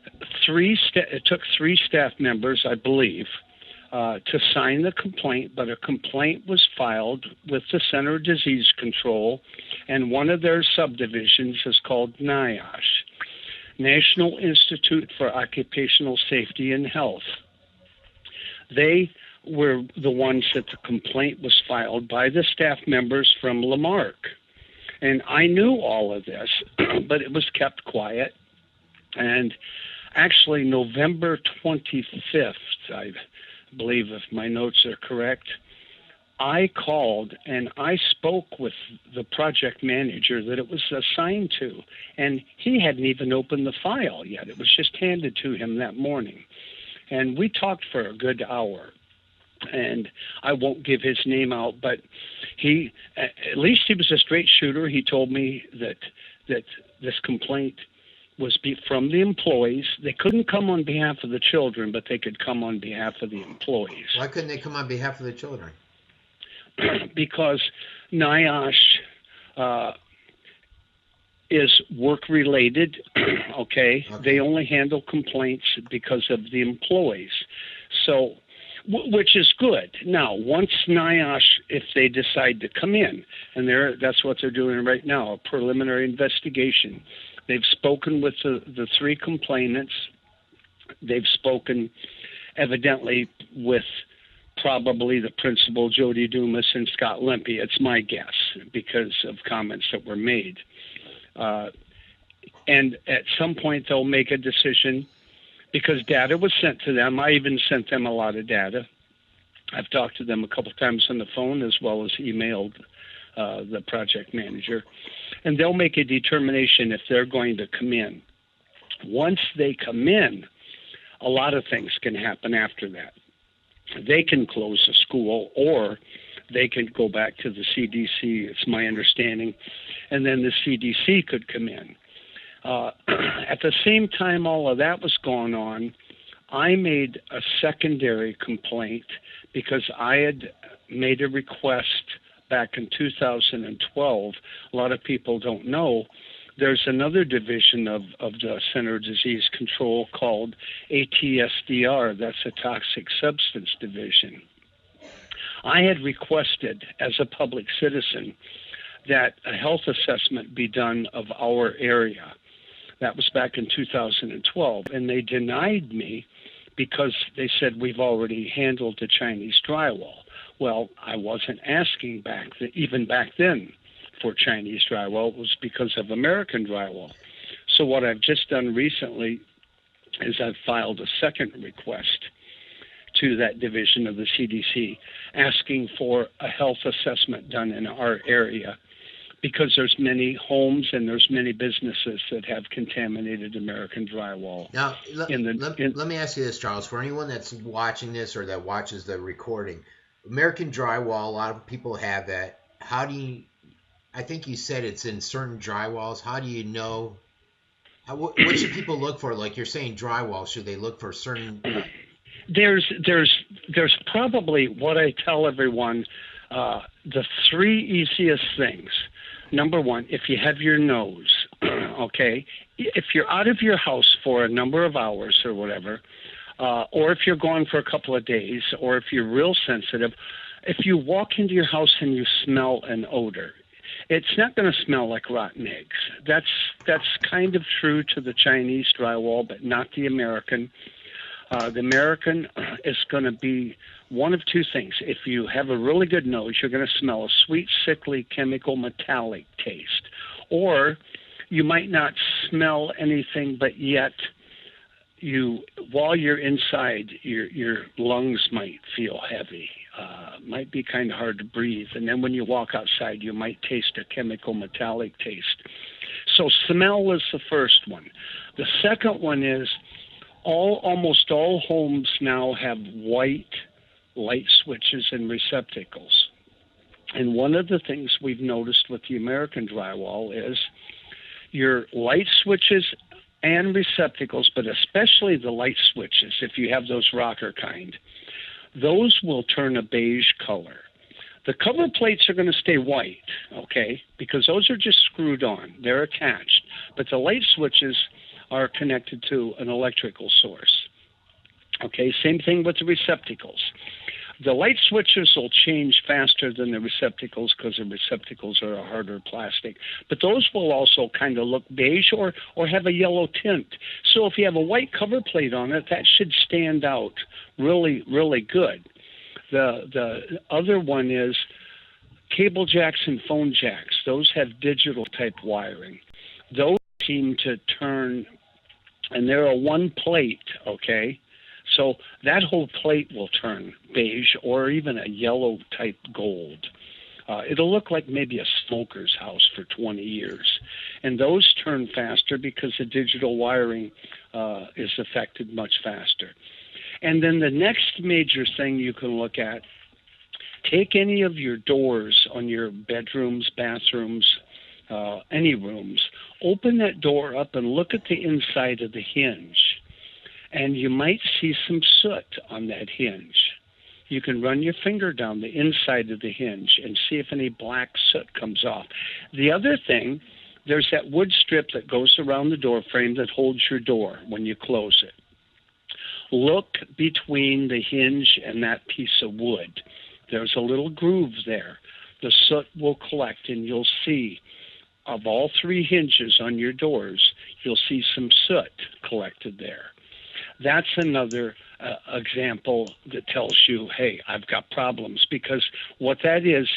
it took 3 staff members, I believe, to sign the complaint, but a complaint was filed with the Center of Disease Control, and one of their subdivisions is called NIOSH, National Institute for Occupational Safety and Health. They were the ones that the complaint was filed by the staff members from Lamarck. And I knew all of this, but it was kept quiet. And actually, November 25th, I believe, if my notes are correct, I called and I spoke with the project manager that it was assigned to, and he hadn't even opened the file yet. It was just handed to him that morning. And we talked for a good hour. And I won't give his name out, but at least he was a straight shooter. He told me that this complaint was from the employees. They couldn't come on behalf of the children, but they could come on behalf of the employees. Why couldn't they come on behalf of the children? Because NIOSH is work-related, okay? They only handle complaints because of the employees. So, which is good. Now, once NIOSH, if they decide to come in, and that's what they're doing right now, a preliminary investigation. They've spoken with the three complainants. They've spoken, evidently, with probably the principal, Jody Dumas, and Scott Lempe. It's my guess because of comments that were made. And at some point, they'll make a decision because data was sent to them. I even sent them a lot of data. I've talked to them a couple times on the phone as well as emailed the project manager. And they'll make a determination if they're going to come in. Once they come in, a lot of things can happen after that. They can close the school, or they can go back to the CDC, it's my understanding, and then the CDC could come in. At the same time all of that was going on, I made a secondary complaint because I had made a request back in 2012. A lot of people don't know. There's another division of the Center of Disease Control called ATSDR. That's a Toxic Substance Division. I had requested as a public citizen that a health assessment be done of our area. That was back in 2012, and they denied me because they said we've already handled the Chinese drywall. Well, I wasn't asking even back then for Chinese drywall. It was because of American drywall. So what I've just done recently is I've filed a second request to that division of the CDC asking for a health assessment done in our area because there's many homes and there's many businesses that have contaminated American drywall. Now, let me ask you this, Charles. For anyone that's watching this or that watches the recording, American drywall, a lot of people have that. How do you, I think you said it's in certain drywalls. How do you know, what should people look for? Like you're saying drywall, should they look for certain? There's probably what I tell everyone, the three easiest things. Number one, if you have your nose, okay, if you're out of your house for a number of hours or whatever, or if you're gone for a couple of days, or if you're real sensitive, if you walk into your house and you smell an odor, it's not going to smell like rotten eggs. That's kind of true to the Chinese drywall, but not the American. The American is going to be one of two things. If you have a really good nose, you're going to smell a sweet, sickly, chemical, metallic taste. Or you might not smell anything, but yet while you're inside, your lungs might feel heavy. Might be kind of hard to breathe. And then when you walk outside, you might taste a chemical, metallic taste. So smell is the first one. The second one is almost all homes now have white light switches and receptacles. And one of the things we've noticed with the American drywall is your light switches and receptacles, but especially the light switches, if you have those rocker kind, those will turn a beige color. The cover plates are going to stay white, okay, because those are just screwed on. They're attached. But the light switches are connected to an electrical source. Okay, same thing with the receptacles. The light switches will change faster than the receptacles because the receptacles are a harder plastic. But those will also kind of look beige or have a yellow tint. So if you have a white cover plate on it, that should stand out really, really good. The other one is cable jacks and phone jacks. Those have digital type wiring. Those seem to turn, and they're a one plate, okay? So that whole plate will turn beige or even a yellow type gold. It'll look like maybe a smoker's house for 20 years. And those turn faster because the digital wiring is affected much faster. And then the next major thing you can look at, take any of your doors on your bedrooms, bathrooms, any rooms, open that door up and look at the inside of the hinge. And you might see some soot on that hinge. You can run your finger down the inside of the hinge and see if any black soot comes off. The other thing, there's that wood strip that goes around the door frame that holds your door when you close it. Look between the hinge and that piece of wood. There's a little groove there. The soot will collect, and you'll see, of all three hinges on your doors, you'll see some soot collected there. That's another example that tells you, hey, I've got problems, because what that is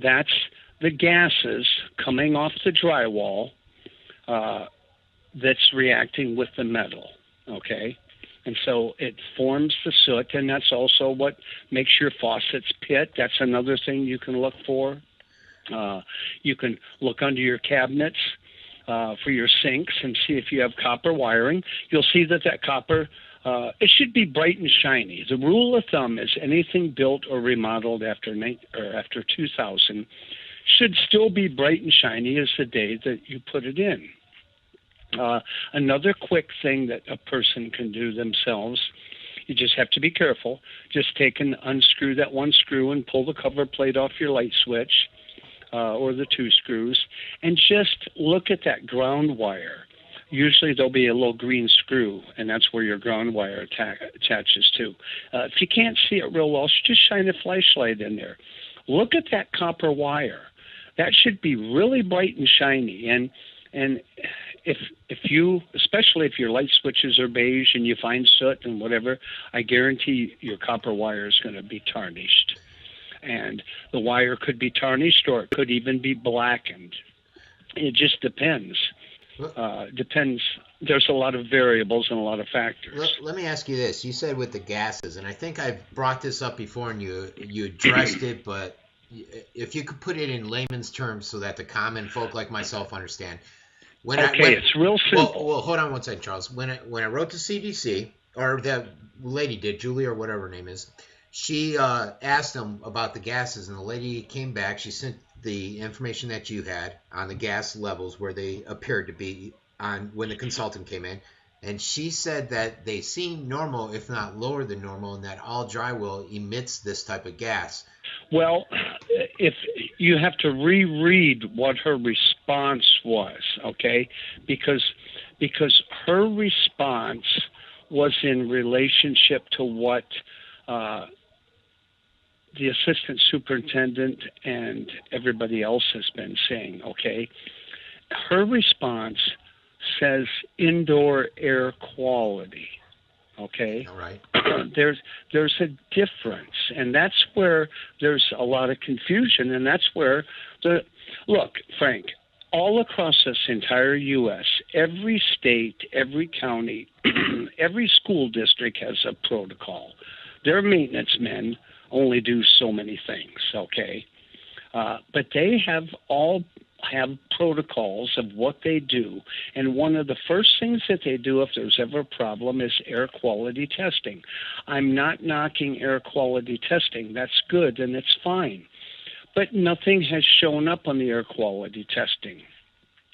that's the gases coming off the drywall that's reacting with the metal, okay? And so it forms the soot, and that's also what makes your faucets pit. That's another thing you can look for. You can look under your cabinets for your sinks and see if you have copper wiring. You'll see that copper, it should be bright and shiny. The rule of thumb is anything built or remodeled after 2000 should still be bright and shiny as the day that you put it in. Another quick thing that a person can do themselves, you just have to be careful. Just take and unscrew that one screw and pull the cover plate off your light switch or the two screws, and just look at that ground wire. Usually there'll be a little green screw, and that's where your ground wire attaches to. If you can't see it real well, just shine a flashlight in there. Look at that copper wire. That should be really bright and shiny. And if you, especially if your light switches are beige and you find soot and whatever, I guarantee your copper wire is going to be tarnished. And the wire could be tarnished, or it could even be blackened. It just depends. Depends. There's a lot of variables and a lot of factors. Let me ask you this. You said with the gases, and I think I've brought this up before and you addressed it, but if you could put it in layman's terms so that the common folk like myself understand. It's real simple. Well, hold on one second, Charles. When I wrote to CDC, or the lady did, Julie or whatever her name is, she asked them about the gases, and the lady came back. She sent the information that you had on the gas levels where they appeared to be on when the consultant came in, and she said that they seem normal, if not lower than normal, and that all drywall emits this type of gas. Well, if you have to reread what her response was, okay, because her response was in relationship to what the assistant superintendent and everybody else has been saying, okay? Her response says indoor air quality, okay? All right. There's a difference, and that's where there's a lot of confusion, and that's where look, Frank, all across this entire U.S., every state, every county, every school district has a protocol. Their maintenance men only do so many things, okay? But they all have protocols of what they do. And one of the first things that they do if there's ever a problem is air quality testing. I'm not knocking air quality testing. That's good and it's fine. But nothing has shown up on the air quality testing.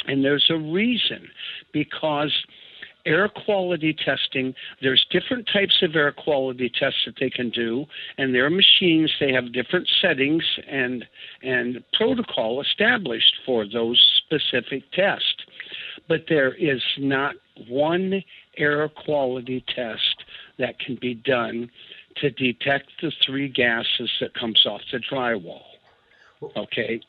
And there's a reason, because air quality testing, there's different types of air quality tests that they can do, and their machines, they have different settings and protocol established for those specific tests. But there is not one air quality test that can be done to detect the three gases that comes off the drywall. Okay,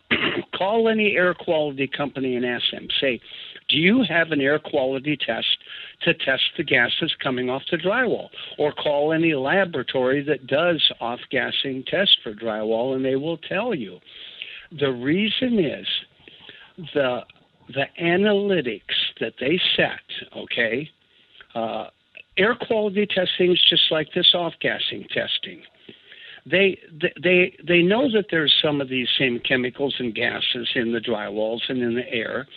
call any air quality company and ask them, say, do you have an air quality test to test the gases coming off the drywall? Or call any laboratory that does off-gassing tests for drywall, and they will tell you. The reason is the analytics that they set, okay, air quality testing is just like this off-gassing testing. They know that there's some of these same chemicals and gases in the drywalls and in the air,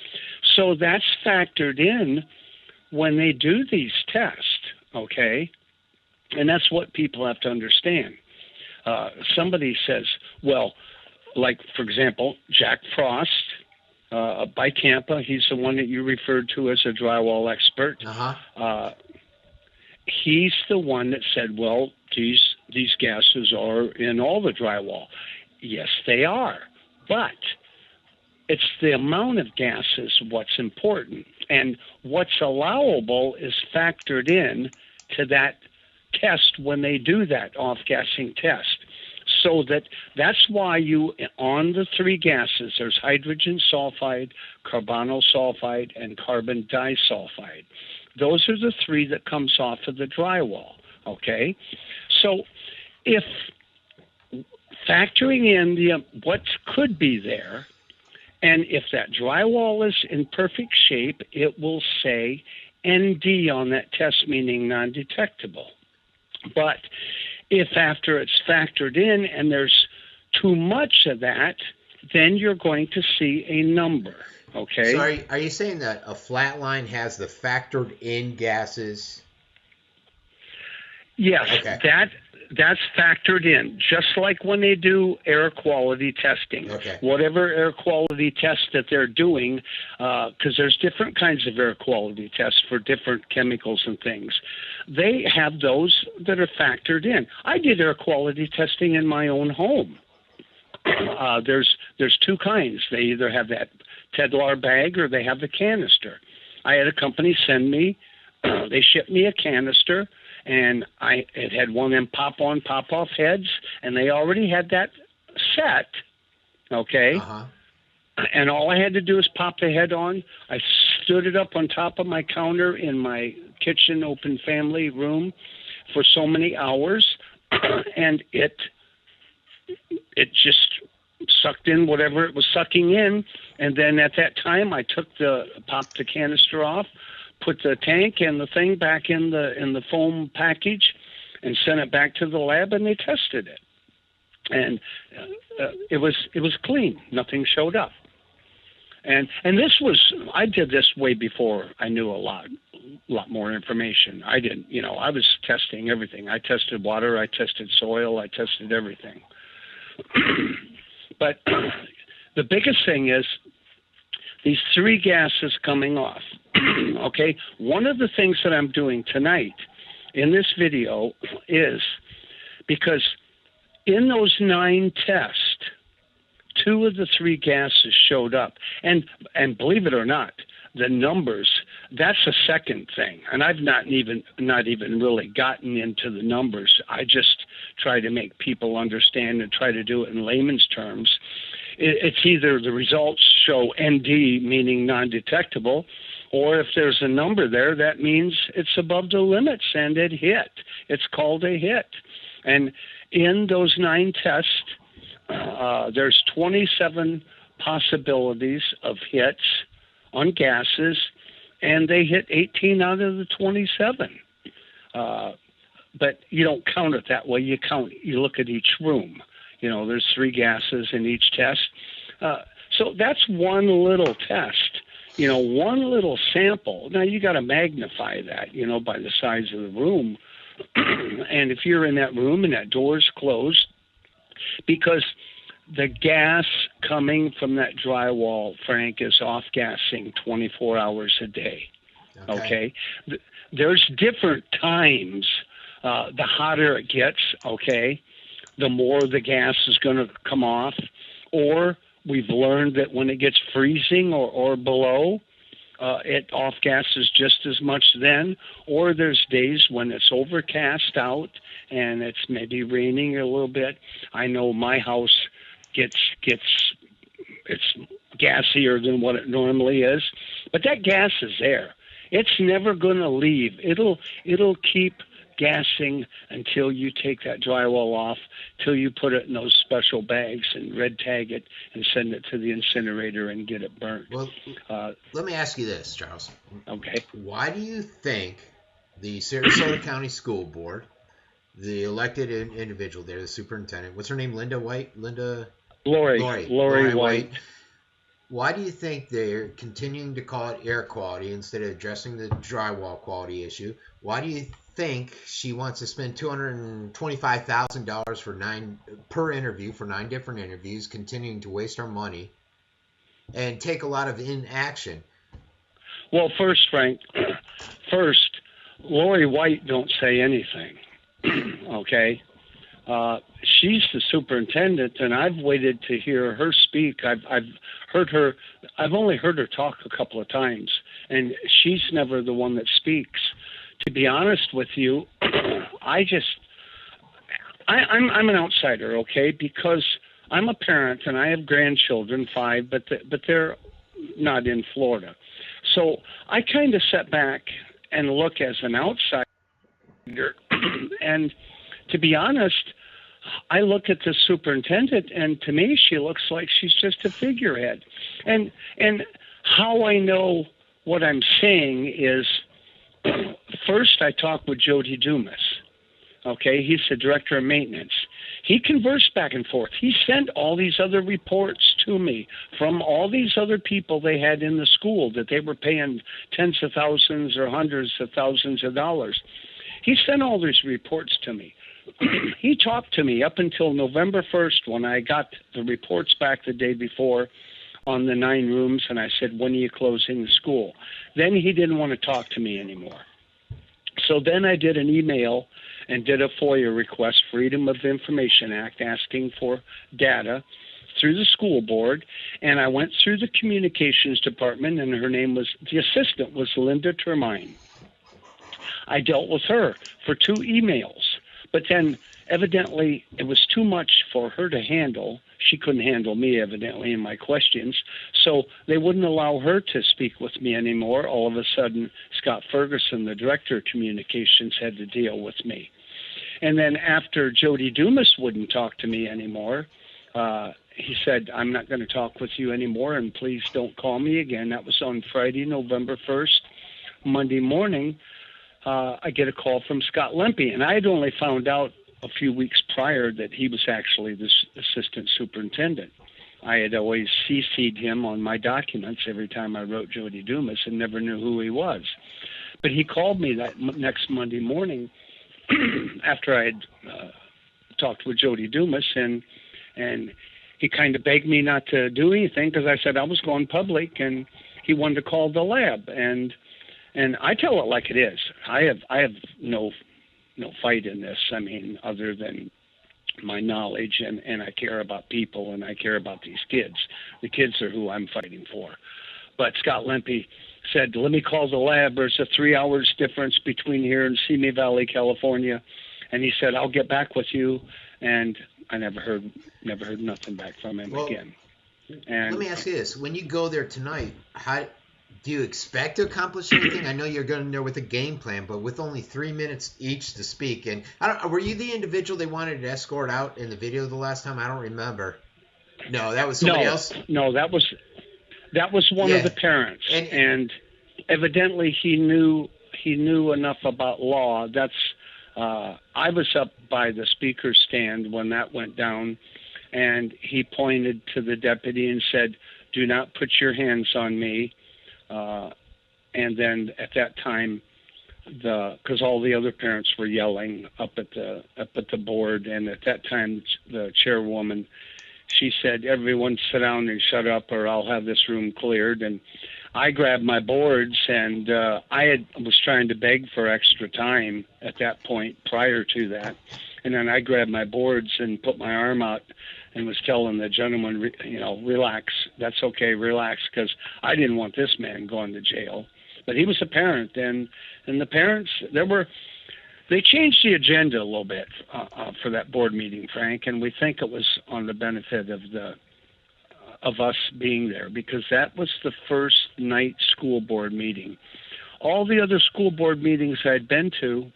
so that's factored in when they do these tests, okay? And that's what people have to understand. Somebody says, well, like, for example, Jack Frost by Tampa, he's the one that you referred to as a drywall expert. He's the one that said, well, these gases are in all the drywall. Yes, they are. But it's the amount of gases what's important. And what's allowable is factored in to that test when they do that off-gassing test. So that's why on the three gases, there's hydrogen sulfide, carbonyl sulfide, and carbon disulfide. Those are the three that comes off of the drywall, okay? So if factoring in what could be there, and if that drywall is in perfect shape, it will say ND on that test, meaning non-detectable. But if after it's factored in and there's too much of that, then you're going to see a number. Okay. So are you saying that a flat line has the factored in gases? Yes, okay. That's factored in, just like when they do air quality testing. Okay. Whatever air quality test that they're doing, because there's different kinds of air quality tests for different chemicals and things. They have those that are factored in. I did air quality testing in my own home. There's two kinds. They either have that Tedlar bag or they have the canister. I had a company send me, they shipped me a canister, and it had one of them pop-on, pop-off heads, and they already had that set, okay? And all I had to do was pop the head on. I stood it up on top of my counter in my kitchen open family room for so many hours, and it just sucked in whatever it was sucking in. And then at that time, I popped the canister off, put the tank and the thing back in the foam package, and sent it back to the lab, and they tested it. And it was clean. Nothing showed up. And I did this way before I knew a lot more information. I didn't, I was testing everything. I tested water, I tested soil, I tested everything. But the biggest thing is these three gases coming off. Okay, one of the things that I'm doing tonight in this video is because in those 9 tests, 2 of the 3 gases showed up. And believe it or not, the numbers, that's a second thing. And I've not even really gotten into the numbers. I just try to make people understand and try to do it in layman's terms. It's either the results show ND, meaning non-detectable, or if there's a number there, that means it's above the limits and it hit. It's called a hit. And in those 9 tests, there's 27 possibilities of hits on gases, and they hit 18 out of the 27. But you don't count it that way. You look at each room. There's 3 gases in each test. So that's one little test, one little sample. Now you got to magnify that, by the size of the room. And if you're in that room and that door is closed, because the gas coming from that drywall, Frank, is off-gassing 24 hours a day. Okay? There's different times. The hotter it gets, okay, the more the gas is going to come off. Or we've learned that when it gets freezing or below, it off-gasses just as much then. Or there's days when it's overcast out and it's maybe raining a little bit. I know my house gets it's gassier than what it normally is, but that gas is there. It's never going to leave. It'll keep gassing until you take that drywall off, till you put it in those special bags and red tag it and send it to the incinerator and get it burnt. Well, let me ask you this, Charles. Okay. Why do you think the Sarasota County School Board, the elected individual there, the superintendent. What's her name? Linda White? Lori White. Why do you think they're continuing to call it air quality instead of addressing the drywall quality issue? Why do you think she wants to spend $225,000 per interview for 9 different interviews, continuing to waste our money and take a lot of inaction? Well, first, Frank, Lori White don't say anything. Okay? She's the superintendent, and I've waited to hear her speak. I've only heard her talk a couple of times, and she's never the one that speaks. To be honest with you, I'm an outsider, okay? Because I'm a parent and I have grandchildren, 5, but they're not in Florida. So I kind of sit back and look as an outsider, and to be honest, I look at the superintendent, and to me, she looks like she's just a figurehead. And how I know what I'm saying is, first I talked with Jody Dumas. Okay, he's the director of maintenance. He conversed back and forth. He sent all these other reports to me from all these other people they had in the school that they were paying tens of thousands or hundreds of thousands of dollars. He sent all these reports to me. He talked to me up until November 1st when I got the reports back the day before on the 9 rooms, and I said, when are you closing the school? Then he didn't want to talk to me anymore. So then I did an email and did a FOIA request, Freedom of Information Act, asking for data through the school board, and I went through the communications department, and the assistant was Linda Termine. I dealt with her for 2 emails. But then, evidently, it was too much for her to handle. She couldn't handle me, evidently, in my questions. So they wouldn't allow her to speak with me anymore. All of a sudden, Scott Ferguson, the director of communications, had to deal with me. And then after Jody Dumas wouldn't talk to me anymore, he said, I'm not going to talk with you anymore, and please don't call me again. That was on Friday, November 1st. Monday morning, I get a call from Scott Lempe, and I had only found out a few weeks prior that he was actually the assistant superintendent. I had always CC'd him on my documents every time I wrote Jody Dumas and never knew who he was. But he called me that next Monday morning after I had talked with Jody Dumas, and he kind of begged me not to do anything because I said I was going public, and he wanted to call the lab. And I tell it like it is. I have no fight in this. I mean, other than my knowledge, and I care about people, and I care about these kids. The kids are who I'm fighting for. But Scott Lempe said, let me call the lab. There's a 3 hours difference between here and Simi Valley, California. And he said, I'll get back with you. And I never heard nothing back from him again. And let me ask you this. When you go there tonight, do you expect to accomplish anything? I know you're going there with a game plan, but with only 3 minutes each to speak. And were you the individual they wanted to escort out in the video the last time? I don't remember. No, that was somebody else? No, that was one of the parents. And evidently he knew enough about law. I was up by the speaker's stand when that went down, and he pointed to the deputy and said, do not put your hands on me. And then at that time, because all the other parents were yelling up at the board, and at that time the chairwoman, she said, everyone sit down and shut up or I'll have this room cleared. And I grabbed my boards, and I was trying to beg for extra time at that point prior to that. And then I grabbed my boards and put my arm out and was telling the gentleman, relax. That's okay, relax, because I didn't want this man going to jail. But he was a parent, and the parents, they changed the agenda a little bit for that board meeting, Frank, and we think it was on the benefit of us being there, because that was the first night school board meeting. All the other school board meetings I'd been to,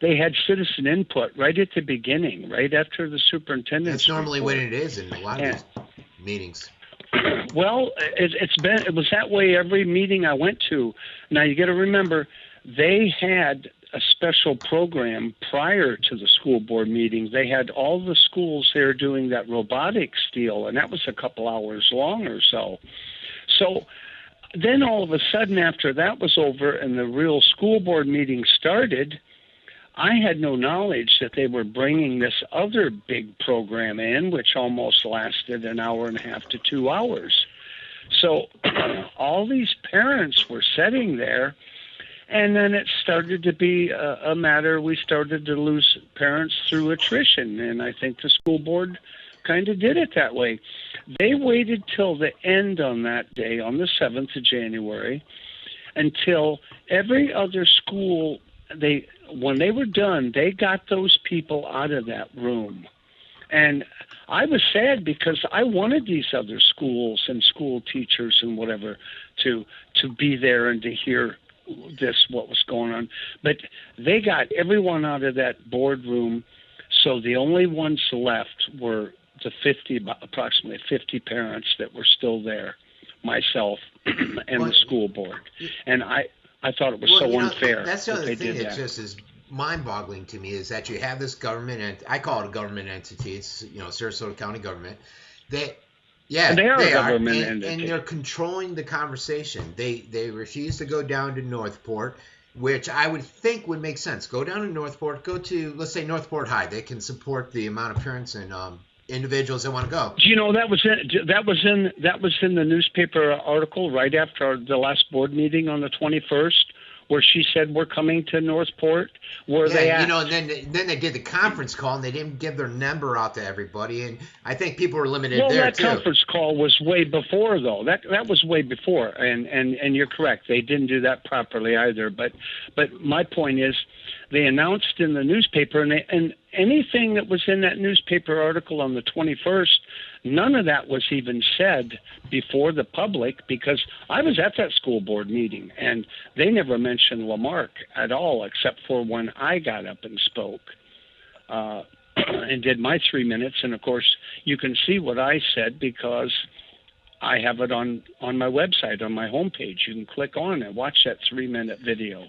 they had citizen input right at the beginning, right after the superintendent's That's normally report. what it is in a lot of these meetings. Well, it was that way every meeting I went to. Now you got to remember, they had a special program prior to the school board meeting. They had all the schools there doing that robotics deal, and that was a couple hours long or so. So then all of a sudden, after that was over and the real school board meeting started, I had no knowledge that they were bringing this other big program in, which almost lasted an hour and a half to 2 hours. So all these parents were sitting there, and then it started to be a matter. We started to lose parents through attrition, and I think the school board kind of did it that way. They waited till the end on that day, on the 7th of January, until every other school, when they were done, they got those people out of that room. And I was sad because I wanted these other schools and school teachers and whatever to be there and to hear what was going on. But they got everyone out of that boardroom, so the only ones left were the approximately 50 parents that were still there, myself and the school board. And I thought it was so unfair. That's the other thing that just is mind-boggling to me, is that you have this government, and I call it a government entity. It's Sarasota County government. They are a government entity, and they're controlling the conversation. They refuse to go down to Northport, which I would think would make sense. Go down to Northport. Go to, let's say, Northport High. They can support the amount of parents and individuals that want to go. That was in the newspaper article right after the last board meeting on the 21st, where she said we're coming to Northport. And then they did the conference call, and they didn't give their number out to everybody, and I think people were limited there that too. Conference call was way before, though. That was way before, and you're correct. They didn't do that properly either. But my point is, they announced in the newspaper, and anything that was in that newspaper article on the 21st, none of that was even said before the public, because I was at that school board meeting, and they never mentioned Lamarck at all, except for when I got up and spoke and did my 3 minutes. And, of course, you can see what I said because I have it on my website, on my homepage. You can click on and watch that 3-minute video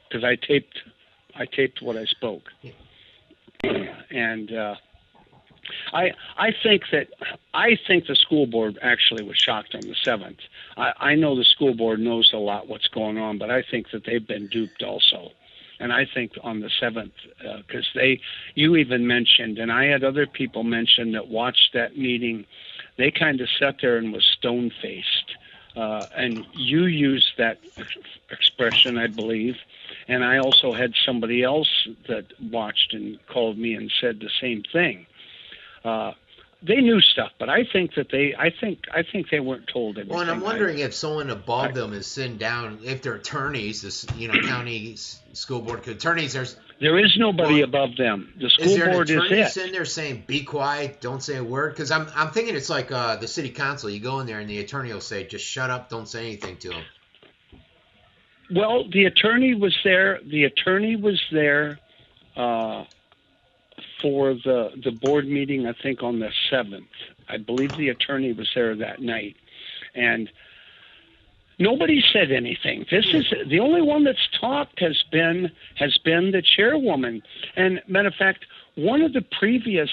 because I taped what I spoke. And I think the school board actually was shocked on the 7th. I know the school board knows a lot what's going on, but I think that they've been duped also. And I think on the 7th, because you even mentioned, and I had other people mention that watched that meeting, they kind of sat there and was stone-faced. And you used that expression, I believe. And I also had somebody else that watched and called me and said the same thing. They knew stuff, but I think that I think they weren't told everything. Well, and I'm wondering if someone above them is sitting down, if they're attorneys, county school board attorneys. There is nobody above them. The school board is it. Is there an attorney sitting there saying, "Be quiet, don't say a word"? Because I'm thinking it's like the city council. You go in there and the attorney will say, "Just shut up, don't say anything to him." Well, the attorney was there. The attorney was there for the board meeting, I think, on the 7th. I believe the attorney was there that night. And nobody said anything. This is the only one that's talked has been the chairwoman. And matter of fact, one of the previous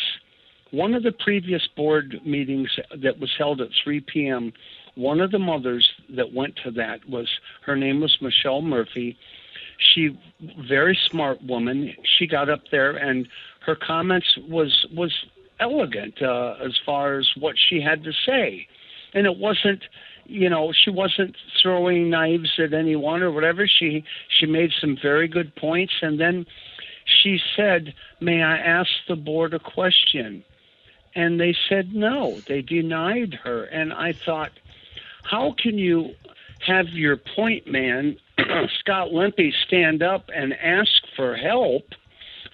board meetings that was held at 3 p.m., one of the mothers that went to that her name was Michelle Murphy. She, very smart woman. She got up there and her comments was elegant as far as what she had to say. And it wasn't, she wasn't throwing knives at anyone or whatever. She made some very good points. And then she said, "May I ask the board a question?" And they said no. They denied her. And I thought, how can you have your point man, Scott Lempe, stand up and ask for help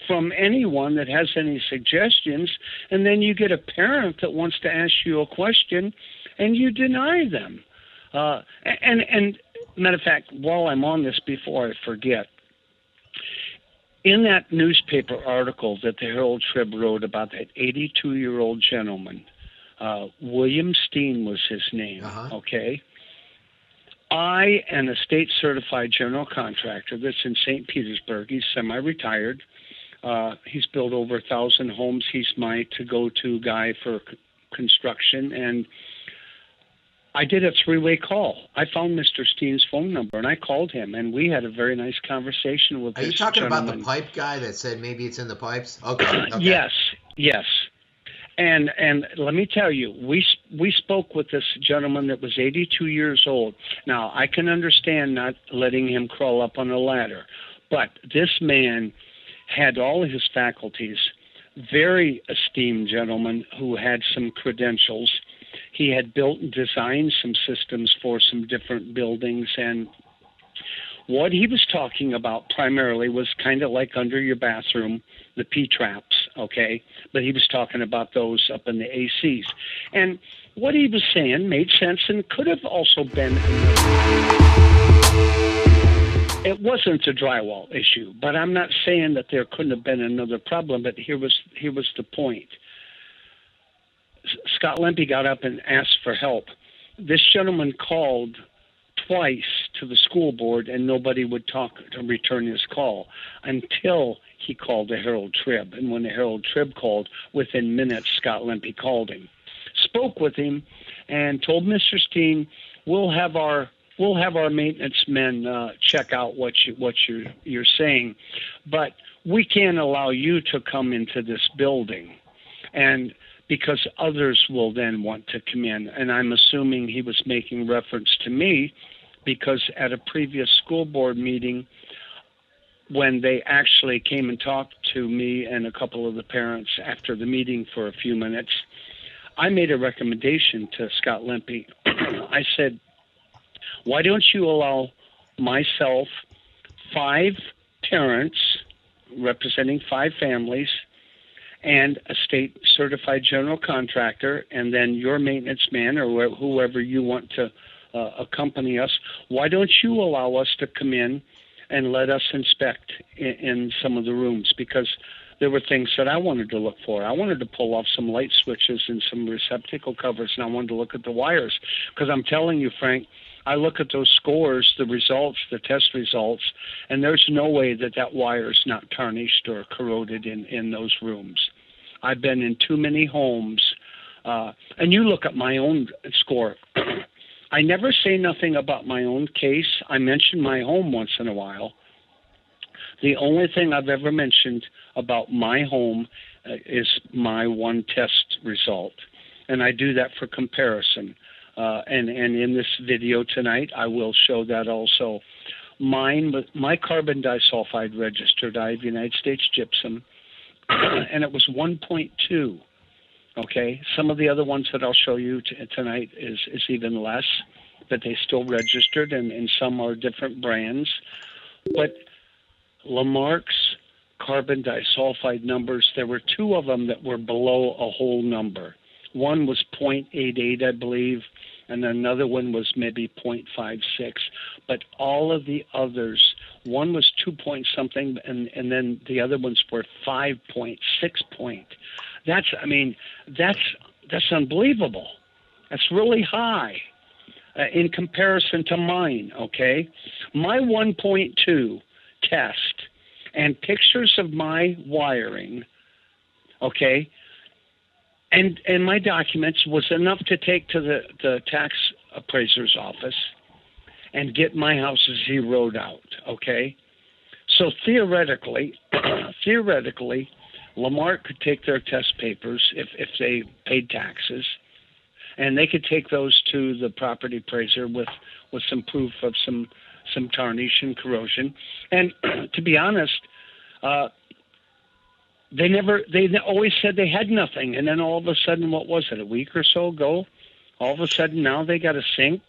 from anyone that has any suggestions, and then you get a parent that wants to ask you a question, and you deny them? And matter of fact, while I'm on this, before I forget, in that newspaper article that the Herald-Tribune wrote about that 82-year-old gentleman, William Steen was his name, okay? I am a state-certified general contractor that's in St. Petersburg. He's semi-retired. He's built over 1,000 homes. He's my to-go-to guy for construction. And I did a three-way call. I found Mr. Steen's phone number, and I called him, and we had a very nice conversation with this gentleman. Are you talking about the pipe guy that said maybe it's in the pipes? Okay. Yes. And let me tell you, we spoke with this gentleman that was 82 years old. Now, I can understand not letting him crawl up on a ladder, but this man had all of his faculties, very esteemed gentleman who had some credentials. He had built and designed some systems for some different buildings, and what he was talking about primarily was kind of like under your bathroom, the P-traps, okay? But he was talking about those up in the ACs. And what he was saying made sense and could have also been it wasn't a drywall issue, but I'm not saying that there couldn't have been another problem, but here was the point. Scott Lempe got up and asked for help. This gentleman called twice to the school board, and nobody would talk to return his call until he called the Herald-Tribune. And when the Herald-Tribune called, within minutes, Scott Lempe called him, spoke with him, and told Mr. Steen, we'll have our maintenance men check out what you're saying, but we can't allow you to come into this building, and because others will then want to come in. And I'm assuming he was making reference to me, because at a previous school board meeting, when they actually came and talked to me and a couple of the parents after the meeting for a few minutes, I made a recommendation to Scott Lempe. I said, why don't you allow myself, 5 parents representing 5 families, and a state-certified general contractor, and then your maintenance man or whoever you want to accompany us, why don't you allow us to come in and let us inspect in some of the rooms? Because there were things that I wanted to look for. I wanted to pull off some light switches and some receptacle covers, and I wanted to look at the wires. Because I'm telling you, Frank, I look at those scores, the results, the test results, and there's no way that wire is not tarnished or corroded in those rooms. I've been in too many homes, and you look at my own score. I never say nothing about my own case. I mention my home once in a while. The only thing I've ever mentioned about my home is my one test result, and I do that for comparison. And in this video tonight, I will show that also. My carbon disulfide registered, I have United States gypsum, and it was 1.2. Okay, some of the other ones that I'll show you tonight is even less, but they still registered, and some are different brands. But Lamarck's carbon disulfide numbers, there were 2 of them that were below a whole number. One was 0.88, I believe, and another one was maybe 0.56. But all of the others, one was 2 point something, and then the other ones were 5.6 point. That's unbelievable. That's really high in comparison to mine, okay? My 1.2 test and pictures of my wiring, okay, and my documents was enough to take to the tax appraiser's office and get my house zeroed out, okay? So theoretically, Lamarck could take their test papers if they paid taxes, and they could take those to the property appraiser with some proof of some tarnish and corrosion. And to be honest, they always said they had nothing, and then all of a sudden, what was it, a week or so ago, all of a sudden now they got a sink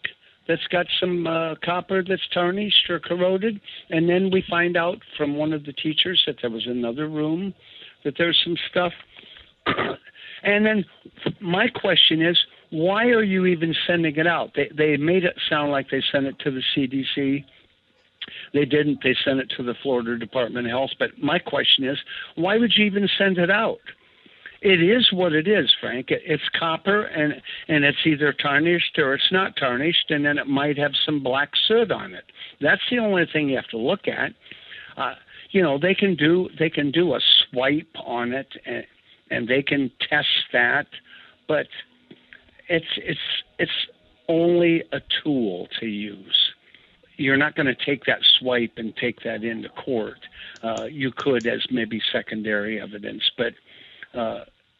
that's got some copper that's tarnished or corroded, and then we find out from one of the teachers that there was another room that there's some stuff. And then my question is, why are you even sending it out? They made it sound like they sent it to the CDC. They didn't. They sent it to the Florida Department of Health. But my question is, why would you even send it out? It is what it is, Frank. It's copper, and it's either tarnished or it's not tarnished, and then it might have some black soot on it. That's the only thing you have to look at. They can do a swipe on it, and they can test that, but it's only a tool to use. You're not going to take that swipe and take that into court. You could as maybe secondary evidence, but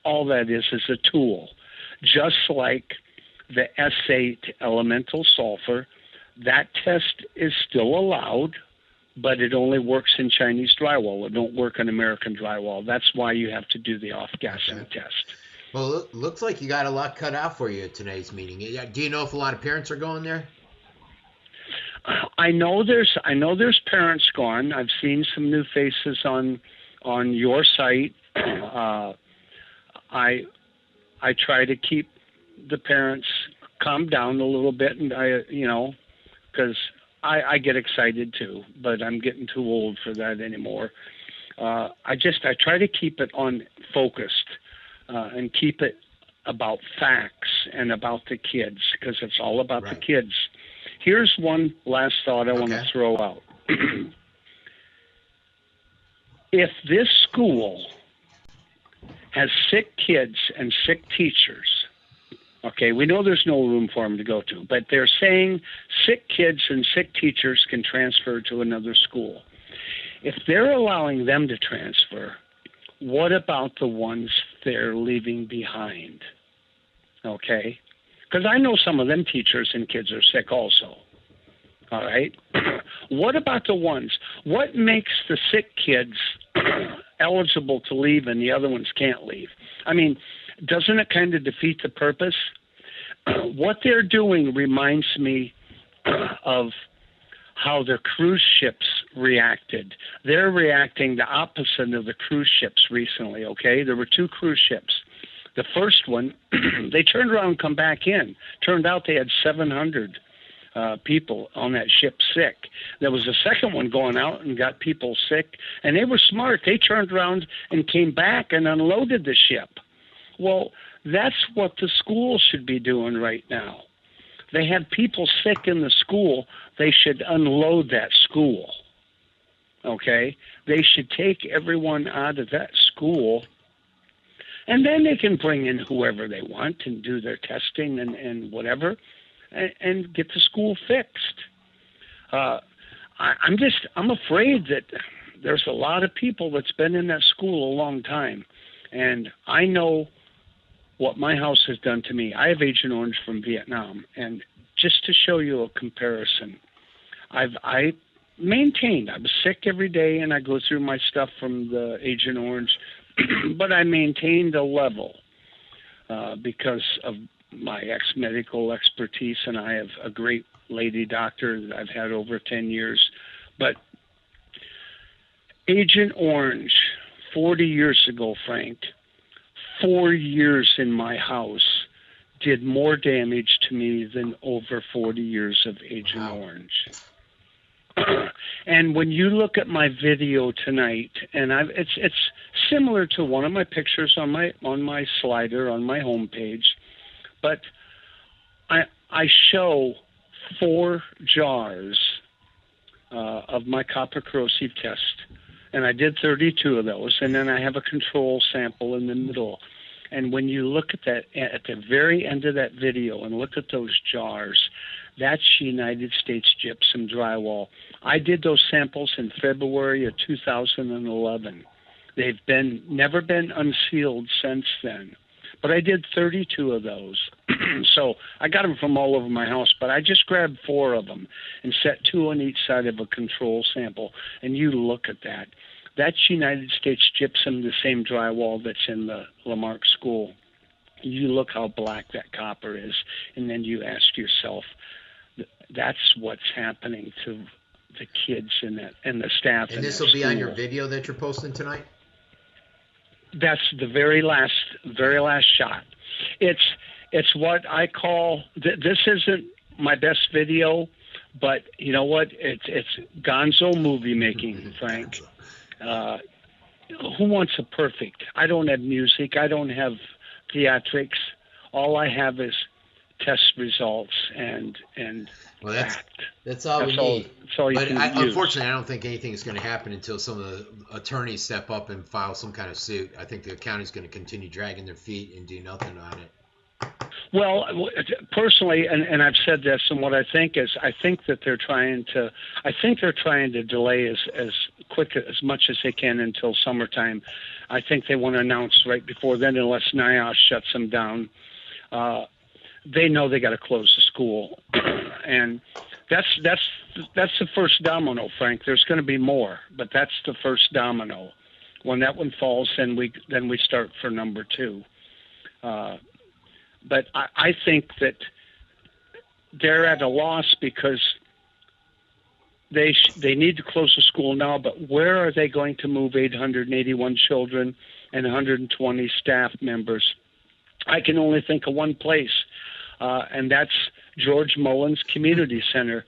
all that is a tool. Just like the S8 elemental sulfur, that test is still allowed, but it only works in Chinese drywall. It don't work in American drywall. That's why you have to do the off-gassing test. Well, looks like you got a lot cut out for you at tonight's meeting. Do you know if a lot of parents are going there? I know there's parents gone. I've seen some new faces on your site. I try to keep the parents calm down a little bit, and because I get excited too, but I'm getting too old for that anymore. I try to keep it on focused and keep it about facts and about the kids, because it's all about the kids. Here's one last thought I want to throw out. If this school has sick kids and sick teachers, okay, we know there's no room for them to go to, but they're saying sick kids and sick teachers can transfer to another school. If they're allowing them to transfer, what about the ones they're leaving behind? Okay? Because I know some of them teachers and kids are sick also. All right? What about the ones? What makes the sick kids eligible to leave and the other ones can't leave? I mean, doesn't it kind of defeat the purpose? What they're doing reminds me of how the cruise ships reacted. They're reacting the opposite of the cruise ships recently, okay? There were 2 cruise ships. The first one, they turned around and come back in. Turned out they had 700 people on that ship sick. There was a second one going out and got people sick, and they were smart. They turned around and came back and unloaded the ship. Well, that's what the school should be doing right now. They have people sick in the school. They should unload that school, okay? They should take everyone out of that school, and then they can bring in whoever they want and do their testing and whatever, and get the school fixed. I'm afraid that there's a lot of people that's been in that school a long time, and I know what my house has done to me. I have Agent Orange from Vietnam, and just to show you a comparison, I maintained. I was sick every day, and I go through my stuff from the Agent Orange, but I maintained a level because of my ex-medical expertise, and I have a great lady doctor that I've had over 10 years. But Agent Orange, 40 years ago, Frank, 4 years in my house did more damage to me than over 40 years of Agent Orange. And when you look at my video tonight, and it's similar to one of my pictures on my slider on my homepage, but I show 4 jars of my copper corrosive test, and I did 32 of those, and then I have a control sample in the middle. And when you look at that, at the very end of that video, and look at those jars, that's United States gypsum drywall. I did those samples in February of 2011. They've never been unsealed since then. But I did 32 of those. So I got them from all over my house, but I just grabbed 4 of them and set 2 on each side of a control sample. And you look at that. That's United States gypsum, the same drywall that's in the Lamarck School. You look how black that copper is, and then you ask yourself, that's what's happening to the kids and the staff. And this will be on your video that you're posting tonight? That's the very last shot. It's what I call, this isn't my best video, but you know what? It's gonzo movie making, Frank. who wants a perfect? I don't have music. I don't have theatrics. All I have is test results and Well, fact. that's all we all, need. That's all you But can use. unfortunately, I don't think anything is going to happen until some of the attorneys step up and file some kind of suit. I think the county's going to continue dragging their feet and do nothing on it. Well, personally, and I've said this, and what I think is, I think they're trying to delay as much as they can until summertime. I think they want to announce right before then, unless NIOSH shuts them down. They know they got to close the school, and that's the first domino, Frank. There's going to be more, but that's the first domino. When that one falls, then we start for number two. But I think that they're at a loss because they need to close the school now, but where are they going to move 881 children and 120 staff members? I can only think of one place, and that's George Mullins Community Center.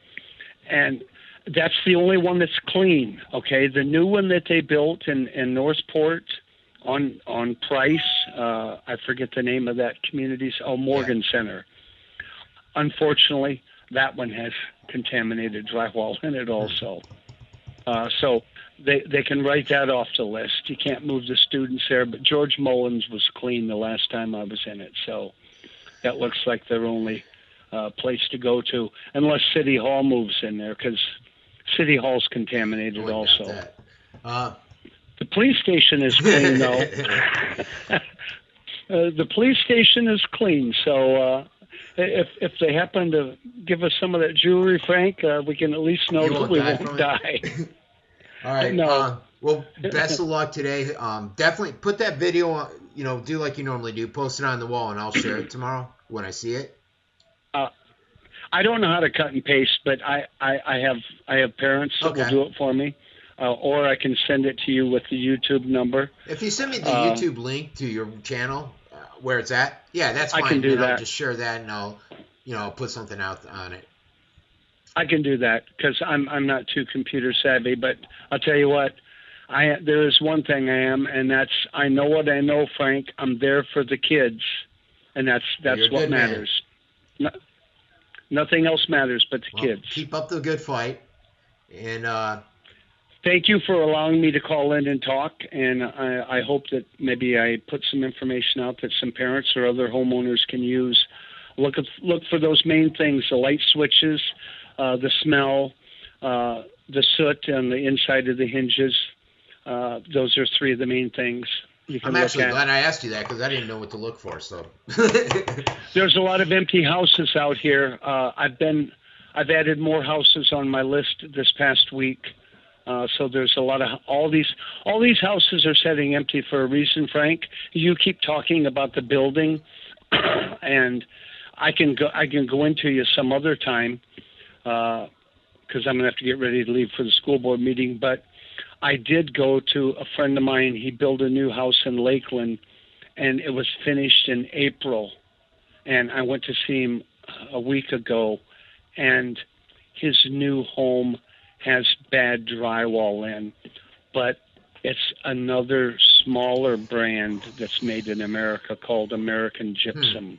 And that's the only one that's clean, okay? The new one that they built in Northport on Price, I forget the name of that community. Morgan Center. Unfortunately, that one has contaminated drywall in it also. So they can write that off the list. You can't move the students there, but George Mullins was clean the last time I was in it. So that looks like their only place to go to, unless City Hall moves in there, because City Hall's contaminated also. The police station is clean, though. The police station is clean, so if they happen to give us some of that jewelry, Frank, we can at least know that we won't die. All right. No. Well, best of luck today. Definitely put that video on, do like you normally do. Post it on the wall, and I'll share it tomorrow when I see it. I don't know how to cut and paste, but I have parents that will do it for me. Or I can send it to you with the YouTube number. If you send me the YouTube link to your channel, where it's at, that's fine. I can do that. I'll just share that, and I'll put something out on it. I can do that because I'm not too computer savvy. But I'll tell you what, there is one thing I am, and that's I know what I know, Frank. I'm there for the kids, and that's what matters. Nothing else matters but the kids. Keep up the good fight, and. Thank you for allowing me to call in and talk, and I hope that maybe I put some information out that some parents or other homeowners can use. Look for those main things: the light switches, the smell, the soot on the inside of the hinges. Those are three of the main things you can I'm look actually at. glad I asked you that because I didn't know what to look for. So there's a lot of empty houses out here. I've added more houses on my list this past week. So there's a lot of all these houses are sitting empty for a reason, Frank. You keep talking about the building, and I can go into you some other time because I'm gonna have to get ready to leave for the school board meeting. But I did go to a friend of mine. He built a new house in Lakeland, and it was finished in April. And I went to see him a week ago, and his new home has bad drywall in, but it's another smaller brand that's made in America called American Gypsum.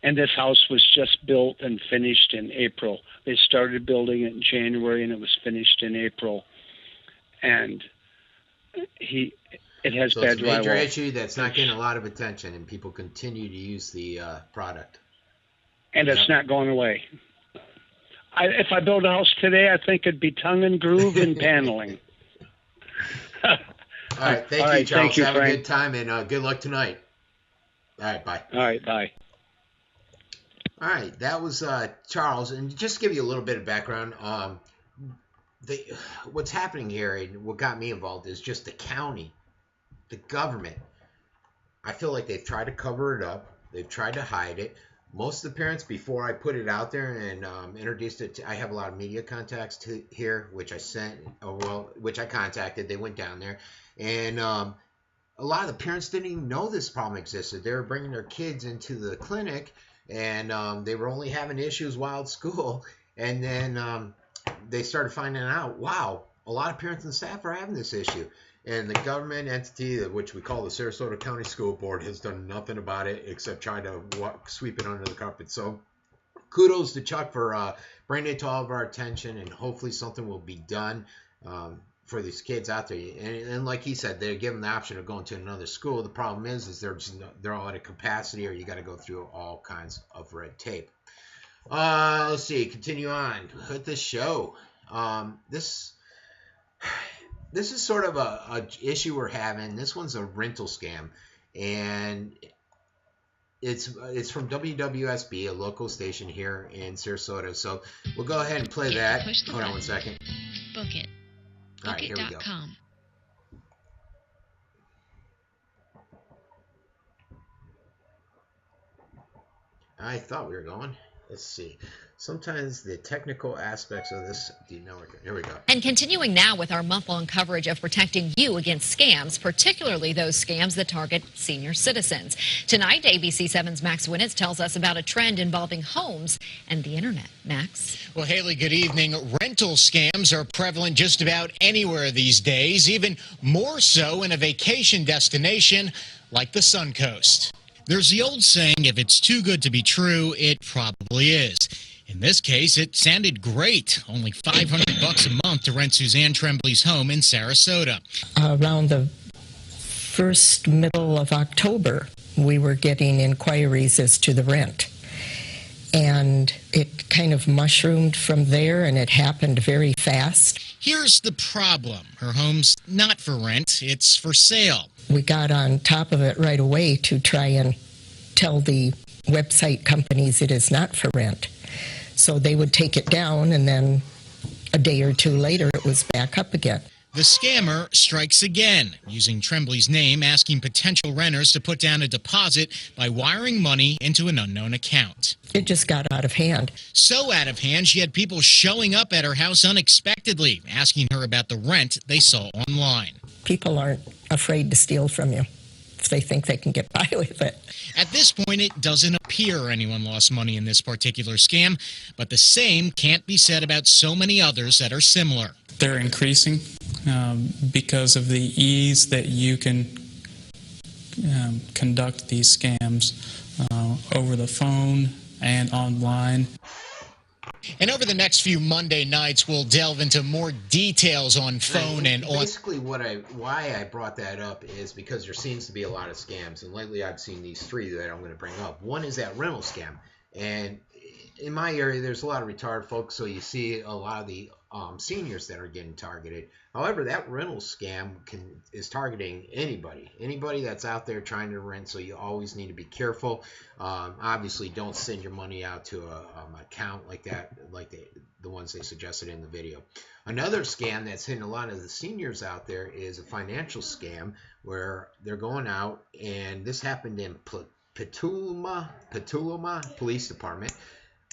And this house was just built and finished in April. They started building it in January, and it was finished in April. And it has bad drywall. It's a major issue that's not getting a lot of attention, and people continue to use the product. And it's not going away. If I build a house today, I think it'd be tongue and groove and paneling. All right. Thank you, Charles. Thank you, Have Frank. a good time, and good luck tonight. All right. Bye. All right. Bye. All right. That was Charles. And just to give you a little bit of background, what's happening here and what got me involved is just the county, the government. I feel like they've tried to cover it up. They've tried to hide it. Most of the parents, before I put it out there and introduced it, I have a lot of media contacts here, which I contacted. They went down there, and a lot of the parents didn't even know this problem existed. They were bringing their kids into the clinic, and they were only having issues while at school. And then they started finding out, wow, a lot of parents and staff are having this issue. And the government entity, which we call the Sarasota County School Board, has done nothing about it except try to sweep it under the carpet. So kudos to Chuck for bringing it to all of our attention, and hopefully something will be done for these kids out there. And like he said, they're given the option of going to another school. The problem is they're all at a capacity, or you got to go through all kinds of red tape. Let's see. Continue on with this show. This is sort of a issue we're having. This one's a rental scam, and it's from WWSB, a local station here in Sarasota. So we'll go ahead and play that. Hold on one second. Book it. All right, here we go. Bookit.com. I thought we were going. Let's see. Sometimes the technical aspects of this, here we go. And continuing now with our month-long coverage of protecting you against scams, particularly those scams that target senior citizens. Tonight, ABC 7's Max Winnitz tells us about a trend involving homes and the internet. Max? Well, Haley, good evening. Rental scams are prevalent just about anywhere these days, even more so in a vacation destination like the Suncoast. There's the old saying, if it's too good to be true, it probably is. In this case, it sounded great. Only $500 a month to rent Suzanne Tremblay's home in Sarasota. Around the middle of October, we were getting inquiries as to the rent. And it kind of mushroomed from there, and it happened very fast. Here's the problem. Her home's not for rent, it's for sale. We got on top of it right away to try and tell the website companies it is not for rent. So they would take it down, and then a day or two later, it was back up again. The scammer strikes again, using Tremblay's name, asking potential renters to put down a deposit by wiring money into an unknown account. It just got out of hand. So out of hand, she had people showing up at her house unexpectedly, asking her about the rent they saw online. People aren't afraid to steal from you if they think they can get by with it. At this point, it doesn't appear anyone lost money in this particular scam, but the same can't be said about so many others that are similar. They're increasing because of the ease that you can conduct these scams over the phone and online. And over the next few Monday nights, we'll delve into more details on phone and on. Basically, why I brought that up is because there seems to be a lot of scams, and lately I've seen these three that I'm going to bring up. One is that rental scam, and in my area, there's a lot of retired folks, so you see a lot of the seniors that are getting targeted. However, that rental scam is targeting anybody that's out there trying to rent, so you always need to be careful. Obviously, don't send your money out to an account like that, like the ones they suggested in the video. Another scam that's hitting a lot of the seniors out there is a financial scam where they're going out, and this happened in Petaluma Police Department,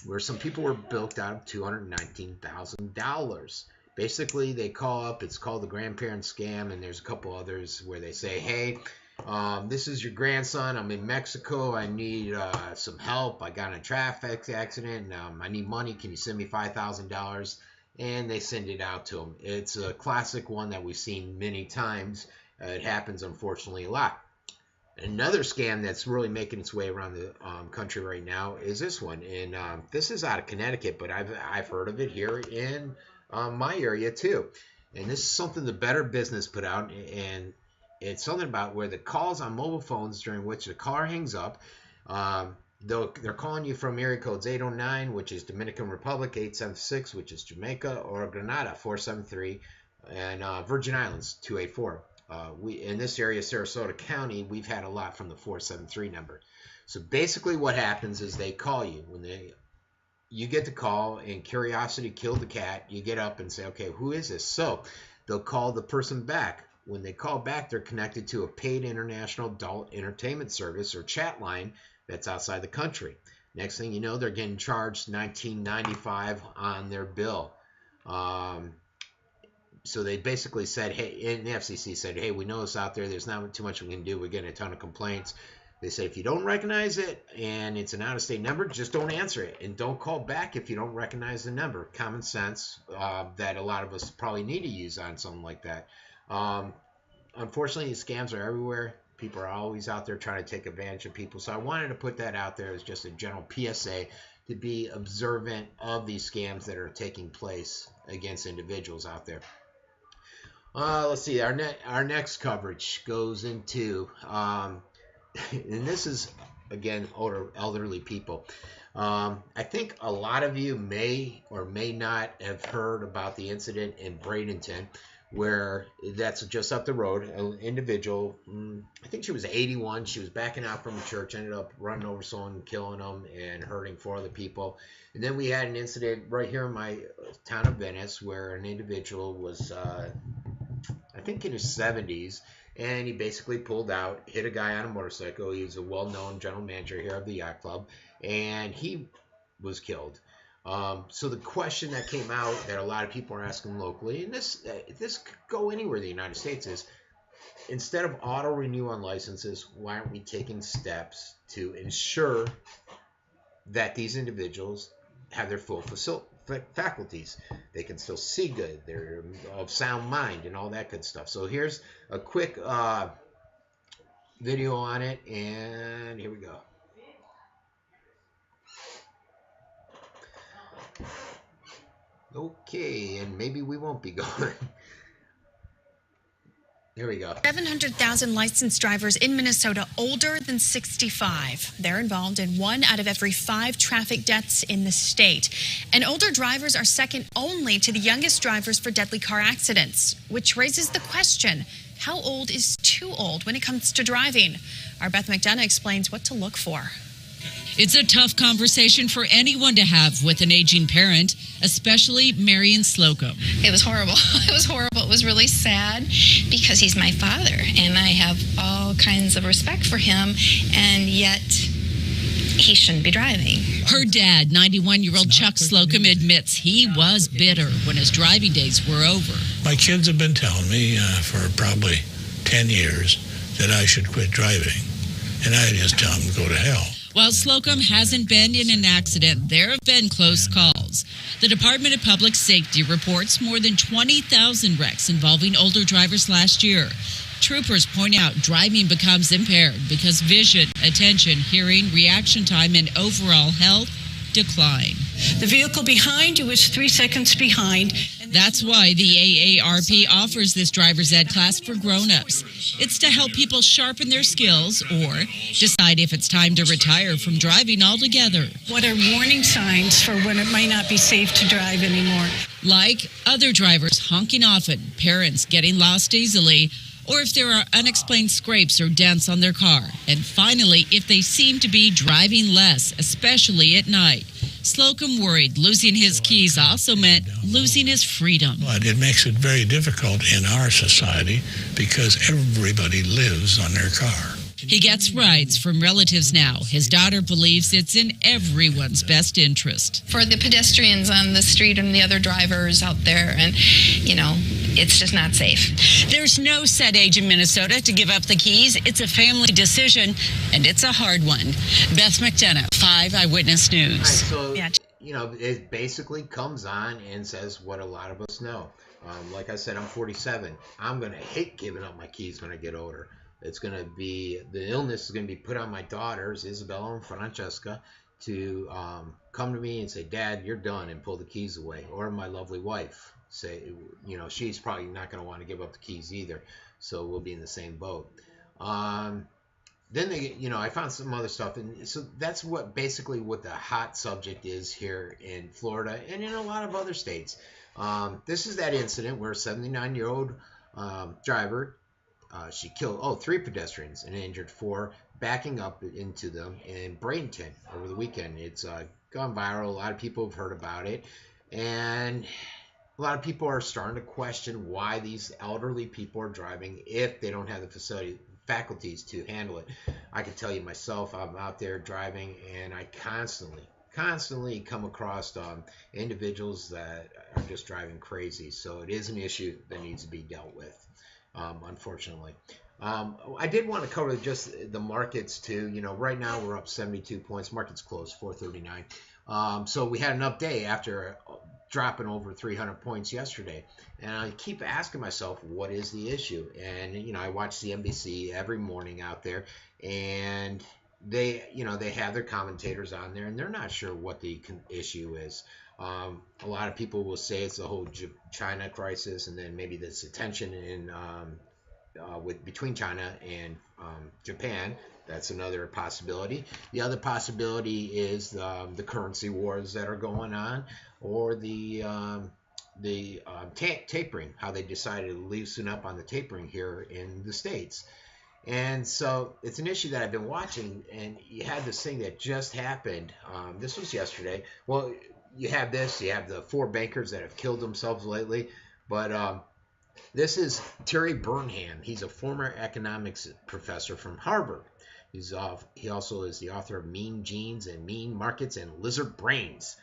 where some people were bilked out of $219,000. Basically, they call up, it's called the grandparent scam, and there's a couple others where they say, hey, this is your grandson, I'm in Mexico, I need some help, I got in a traffic accident, I need money, can you send me $5,000? And they send it out to them. It's a classic one that we've seen many times. It happens, unfortunately, a lot. Another scam that's really making its way around the country right now is this one, and this is out of Connecticut, but I've heard of it here in my area too. And this is something the Better Business put out, and it's something about where the calls on mobile phones during which the caller hangs up, they're calling you from area codes 809, which is Dominican Republic, 876, which is Jamaica, or Grenada, 473, and Virgin Islands, 284. In this area, Sarasota County, we've had a lot from the 473 number. So basically what happens is they call you. You get the call, and curiosity killed the cat. You get up and say, okay, who is this? So they'll call the person back. When they call back, they're connected to a paid international adult entertainment service or chat line that's outside the country. Next thing you know, they're getting charged $19.95 on their bill. So they basically said, hey, and the FCC said, hey, we know it's out there. There's not too much we can do. We're getting a ton of complaints. They said, if you don't recognize it and it's an out-of-state number, just don't answer it. And don't call back if you don't recognize the number. Common sense that a lot of us probably need to use on something like that. unfortunately, scams are everywhere. People are always out there trying to take advantage of people. So I wanted to put that out there as just a general PSA to be observant of these scams that are taking place against individuals out there. Let's see. Our next coverage goes into, and this is, again, elderly people. I think a lot of you may or may not have heard about the incident in Bradenton, where that's just up the road. An individual, I think she was 81. She was backing out from a church, ended up running over someone, killing them, and hurting 4 other people. And then we had an incident right here in my town of Venice where an individual was, I think in his 70s, and he basically pulled out, hit a guy on a motorcycle. He's a well-known general manager here of the yacht club, and he was killed. So the question that came out that a lot of people are asking locally, and this could go anywhere in the United States, is instead of auto renew on licenses, why aren't we taking steps to ensure that these individuals have their full faculties? They can still see good, they're of sound mind, and all that good stuff. So here's a quick video on it, and here we go. Okay, and maybe we won't be going. Here we go. 700,000 licensed drivers in Minnesota older than 65. They're involved in 1 out of every 5 traffic deaths in the state. And older drivers are second only to the youngest drivers for deadly car accidents, which raises the question, how old is too old when it comes to driving? Our Beth McDonough explains what to look for. It's a tough conversation for anyone to have with an aging parent, especially Marion Slocum. It was horrible. It was horrible. It was really sad because he's my father and I have all kinds of respect for him, and yet he shouldn't be driving. Her dad, 91-year-old Chuck Slocum, admits he was bitter when his driving days were over. My kids have been telling me for probably 10 years that I should quit driving, and I just tell them to go to hell. While Slocum hasn't been in an accident, there have been close calls. The Department of Public Safety reports more than 20,000 wrecks involving older drivers last year. Troopers point out driving becomes impaired because vision, attention, hearing, reaction time, and overall health decline. The vehicle behind you is 3 seconds behind. That's why the AARP offers this driver's ed class for grown-ups. It's to help people sharpen their skills or decide if it's time to retire from driving altogether. What are warning signs for when it might not be safe to drive anymore? Like other drivers honking often, parents getting lost easily, or if there are unexplained scrapes or dents on their car. And finally, if they seem to be driving less, especially at night. Slocum worried losing his keys also meant losing his freedom. But it makes it very difficult in our society because everybody lives on their car. He gets rides from relatives now. His daughter believes it's in everyone's best interest. For the pedestrians on the street and the other drivers out there, and, you know, it's just not safe. There's no set age in Minnesota to give up the keys. It's a family decision, and it's a hard one. Beth McDonough, 5 Eyewitness News. Right, so, you know, it basically comes on and says what a lot of us know. Like I said, I'm 47. I'm going to hate giving up my keys when I get older. It's going to be, the illness is going to be put on my daughters, Isabella and Francesca, to come to me and say, Dad, you're done, and pull the keys away. Or my lovely wife, say, you know, she's probably not going to want to give up the keys either. So we'll be in the same boat. Then they, you know, I found some other stuff. And so that's what basically what the hot subject is here in Florida and in a lot of other states. This is that incident where a 79-year-old driver, she killed 3 pedestrians and injured 4, backing up into them in Bradenton over the weekend. It's gone viral. A lot of people have heard about it. And a lot of people are starting to question why these elderly people are driving if they don't have the faculties to handle it. I can tell you myself, I'm out there driving, and I constantly come across individuals that are just driving crazy. So it is an issue that needs to be dealt with. Unfortunately. I did want to cover just the markets too. You know, right now we're up 72 points. Market's closed 439. So we had an up day after dropping over 300 points yesterday. And I keep asking myself, what is the issue? And, you know, I watch CNBC every morning out there, and they have their commentators on there, and they're not sure what the issue is. A lot of people will say it's the whole China crisis, and then maybe this tension in between China and Japan. That's another possibility. The other possibility is the currency wars that are going on, or the tapering, how they decided to loosen up on the tapering here in the States. And so it's an issue that I've been watching, and you had this thing that just happened. This was yesterday. Well, you have the 4 bankers that have killed themselves lately, but this is Terry Burnham. He's a former economics professor from Harvard. He also is the author of Mean Genes and Mean Markets and Lizard Brains.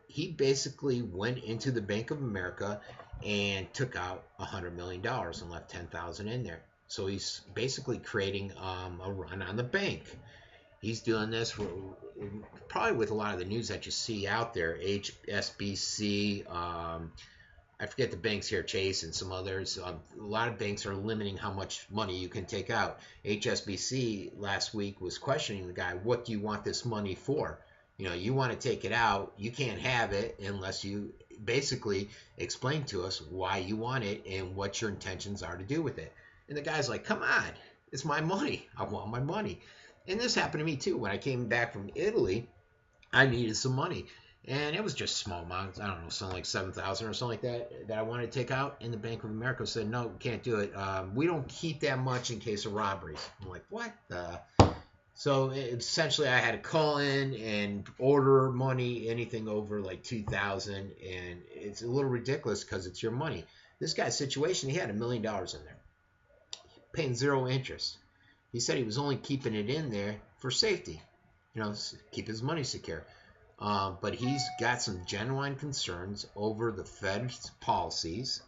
He basically went into the Bank of America and took out $100 million and left $10,000 in there. So he's basically creating a run on the bank. He's doing this probably with a lot of the news that you see out there, HSBC, I forget the banks here, Chase and some others. A lot of banks are limiting how much money you can take out. HSBC last week was questioning the guy, what do you want this money for? You know, you want to take it out, you can't have it unless you basically explain to us why you want it and what your intentions are to do with it. And the guy's like, come on, it's my money. I want my money. And this happened to me too. When I came back from Italy, I needed some money. And it was just small amounts. I don't know, something like $7,000 or something like that I wanted to take out. And the Bank of America said, no, we can't do it. We don't keep that much in case of robberies. I'm like, what the? So essentially I had to call in and order money, anything over like $2,000. And it's a little ridiculous because it's your money. This guy's situation, he had $1 million in there, paying 0 interest. He said he was only keeping it in there for safety, you know, keep his money secure. But he's got some genuine concerns over the Fed's policies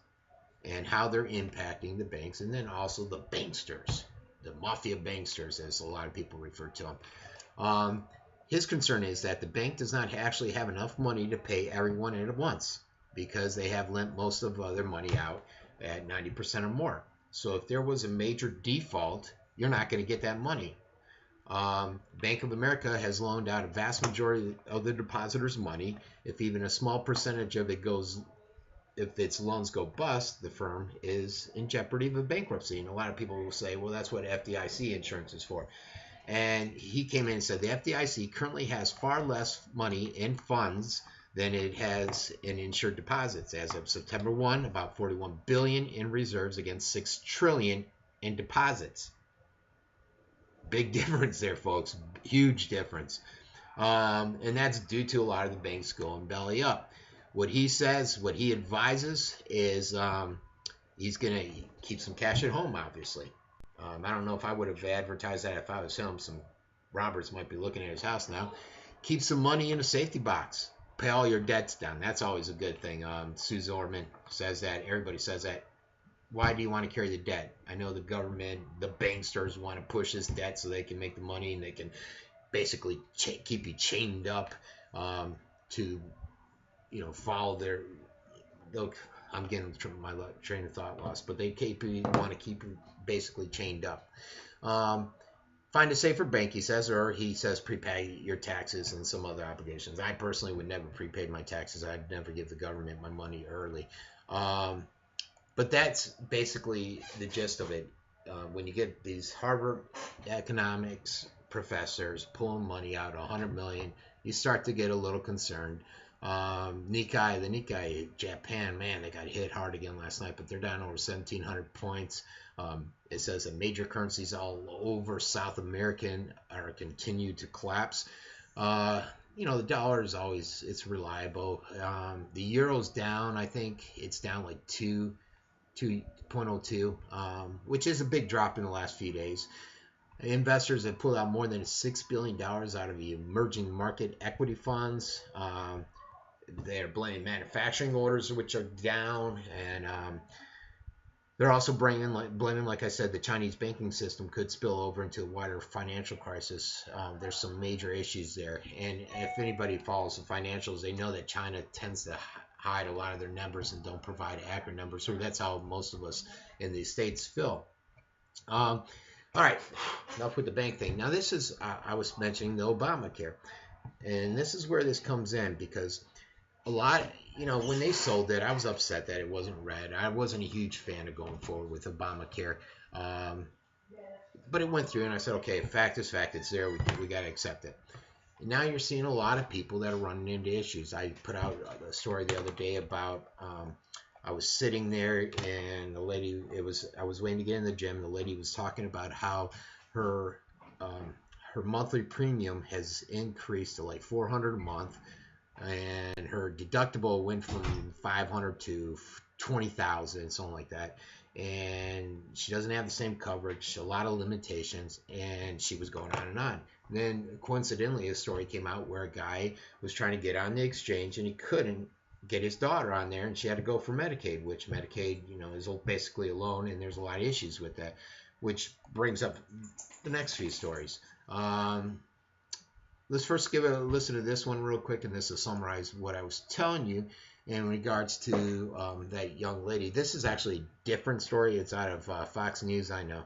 and how they're impacting the banks, and then also the banksters, the mafia banksters, as a lot of people refer to them. His concern is that the bank does not actually have enough money to pay everyone at once because they have lent most of their money out at 90% or more. So if there was a major default, you're not going to get that money. Bank of America has loaned out a vast majority of the depositors' money. If even a small percentage of it goes, if its loans go bust, the firm is in jeopardy of a bankruptcy. And a lot of people will say, well, that's what FDIC insurance is for. And he came in and said the FDIC currently has far less money in funds than it has in insured deposits. As of September 1, about $41 billion in reserves against $6 trillion in deposits. Big difference there, folks. Huge difference. And that's due to a lot of the banks going belly up. What he says, what he advises is he's going to keep some cash at home, obviously. I don't know if I would have advertised that if I was him. Some robbers might be looking at his house now. Keep some money in a safety box. Pay all your debts down. That's always a good thing. Sue Zorman says that. Everybody says that. Why do you want to carry the debt? I know the government, the banksters want to push this debt so they can make the money and they can basically keep you chained up to, you know, follow their. I'm getting my train of thought lost, but they want to keep you basically chained up. Find a safer bank, he says, or he says prepay your taxes and some other obligations. I personally would never prepay my taxes. I'd never give the government my money early. But that's basically the gist of it. When you get these Harvard economics professors pulling money out, $100 million, you start to get a little concerned. The Nikkei, Japan, man, they got hit hard again last night, but they're down over 1,700 points. It says that major currencies all over South American are continue to collapse. You know, the dollar is always, it's reliable. The euro's down. I think it's down like 2.02, which is a big drop in the last few days. Investors have pulled out more than $6 billion out of the emerging market equity funds. They're blaming manufacturing orders, which are down, and They're also blaming, like I said, the Chinese banking system could spill over into a wider financial crisis. There's some major issues there. And if anybody follows the financials, they know that China tends to hide a lot of their numbers and don't provide accurate numbers. So that's how most of us in the States feel. All right, enough with the bank thing. Now this is, I was mentioning the Obamacare. And this is where this comes in, because a lot, when they sold it, I was upset that it wasn't read. I wasn't a huge fan of going forward with Obamacare. But it went through, and I said, okay, fact is fact. It's there. We got to accept it. And now you're seeing a lot of people that are running into issues. I put out a story the other day about, I was sitting there, and the lady, I was waiting to get in the gym. The lady was talking about how her monthly premium has increased to like $400 a month. And her deductible went from $500 to $20,000, something like that. And she doesn't have the same coverage, a lot of limitations, and she was going on and on. And then coincidentally, a story came out where a guy was trying to get on the exchange, and he couldn't get his daughter on there, and she had to go for Medicaid, which Medicaid, is basically a loan, and there's a lot of issues with that, which brings up the next few stories. Let's first give a listen to this one real quick, and this will summarize what I was telling you in regards to that young lady. This is actually a different story. It's out of Fox News. I know.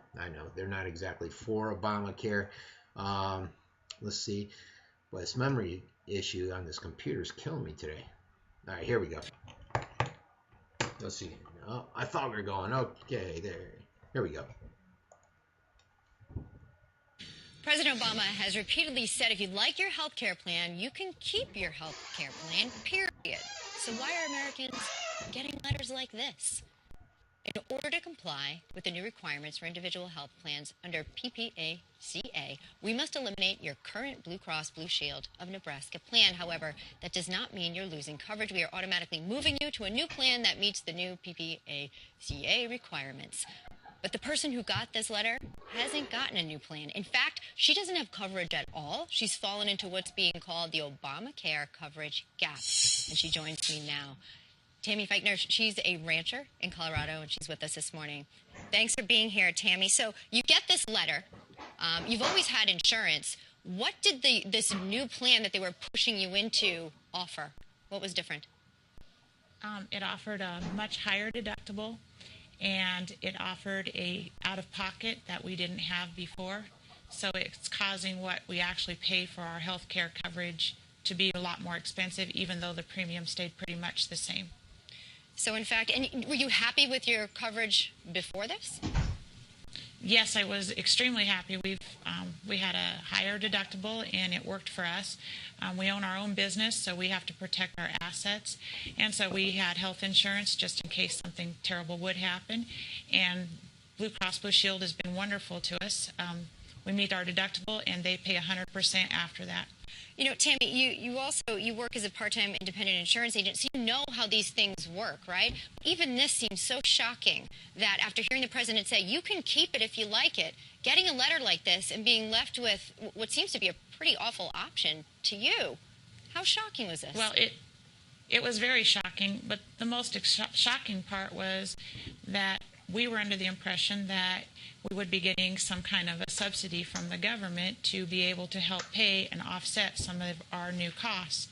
They're not exactly for Obamacare. Let's see. But this memory issue on this computer is killing me today. All right, here we go. Let's see. Oh, I thought we were going. Okay, there. Here we go. President Obama has repeatedly said if you like your health care plan, you can keep your health care plan, period. So why are Americans getting letters like this? In order to comply with the new requirements for individual health plans under PPACA, we must eliminate your current Blue Cross Blue Shield of Nebraska plan. However, that does not mean you're losing coverage. We are automatically moving you to a new plan that meets the new PPACA requirements. But the person who got this letter hasn't gotten a new plan. In fact, she doesn't have coverage at all. She's fallen into what's being called the Obamacare coverage gap. And she joins me now. Tammy Feichner, she's a rancher in Colorado, and she's with us this morning. Thanks for being here, Tammy. So you get this letter. You've always had insurance. What did this new plan that they were pushing you into offer? What was different? It offered a much higher deductible, and it offered a out-of-pocket that we didn't have before. So it's causing what we actually pay for our health care coverage to be a lot more expensive, even though the premium stayed pretty much the same. So in fact, and were you happy with your coverage before this? Yes, I was extremely happy. We had a higher deductible, and it worked for us. We own our own business, so we have to protect our assets. And so we had health insurance just in case something terrible would happen. And Blue Cross Blue Shield has been wonderful to us. We meet our deductible, and they pay 100% after that. You know, Tammy, you work as a part-time independent insurance agent, so you know how these things work, right? Even this seems so shocking that after hearing the president say, you can keep it if you like it, getting a letter like this and being left with what seems to be a pretty awful option to you. How shocking was this? Well, it was very shocking, but the most shocking part was that we were under the impression that we would be getting some kind of a subsidy from the government to be able to help pay and offset some of our new costs.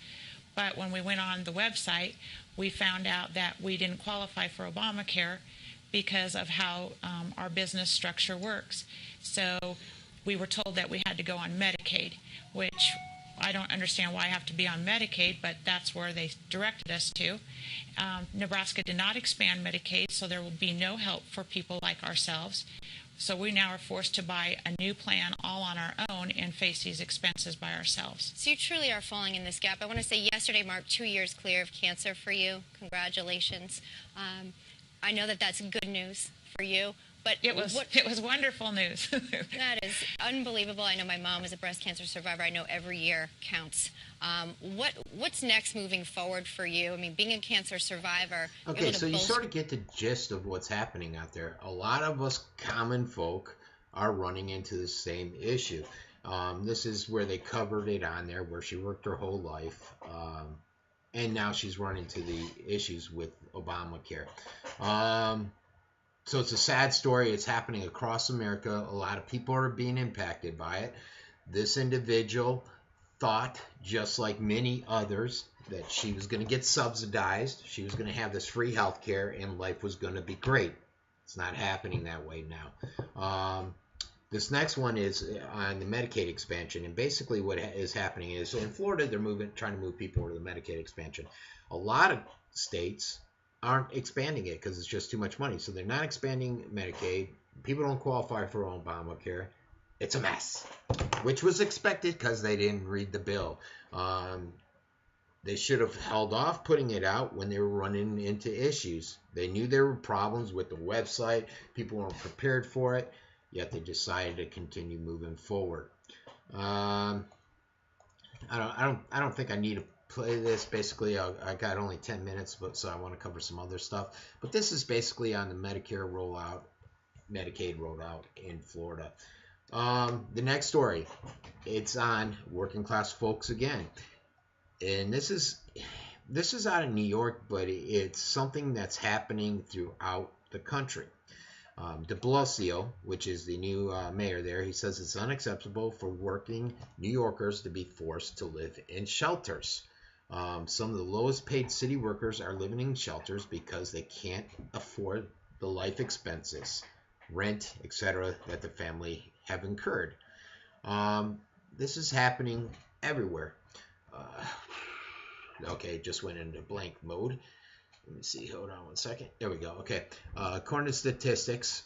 But when we went on the website, we found out that we didn't qualify for Obamacare because of how our business structure works. So we were told that we had to go on Medicaid, which I don't understand why I have to be on Medicaid, but that's where they directed us to. Nebraska did not expand Medicaid, so there will be no help for people like ourselves. So we now are forced to buy a new plan all on our own and face these expenses by ourselves. So you truly are falling in this gap. I want to say yesterday marked 2 years clear of cancer for you. Congratulations. I know that that's good news for you. But it was wonderful news. That is unbelievable. I know my mom is a breast cancer survivor. I know every year counts. What's next moving forward for you? I mean, being a cancer survivor. Okay, so you sort of get the gist of what's happening out there. A lot of us common folk are running into the same issue. This is where they covered it on there, where she worked her whole life. And now she's run into the issues with Obamacare. So it's a sad story. It's happening across America. A lot of people are being impacted by it. This individual thought, just like many others, that she was going to get subsidized. She was going to have this free health care and life was going to be great. It's not happening that way now. This next one is on the Medicaid expansion. And basically what is happening is in Florida, they're trying to move people over to the Medicaid expansion. A lot of states aren't expanding it because it's just too much money. So they're not expanding Medicaid. People don't qualify for Obamacare. It's a mess, which was expected because they didn't read the bill. They should have held off putting it out when they were running into issues. They knew there were problems with the website. People weren't prepared for it, yet they decided to continue moving forward. I don't think I need to play this. Basically, I got only 10 minutes, so I want to cover some other stuff. But this is basically on the Medicaid rollout in Florida. The next story, it's on working class folks again. And this is out of New York, but it's something that's happening throughout the country. De Blasio, which is the new mayor there, he says it's unacceptable for working New Yorkers to be forced to live in shelters. Some of the lowest paid city workers are living in shelters because they can't afford the life expenses, rent, etc. that the family have incurred. This is happening everywhere. Okay, just went into blank mode. Let me see. Hold on one second. There we go. Okay. According to statistics,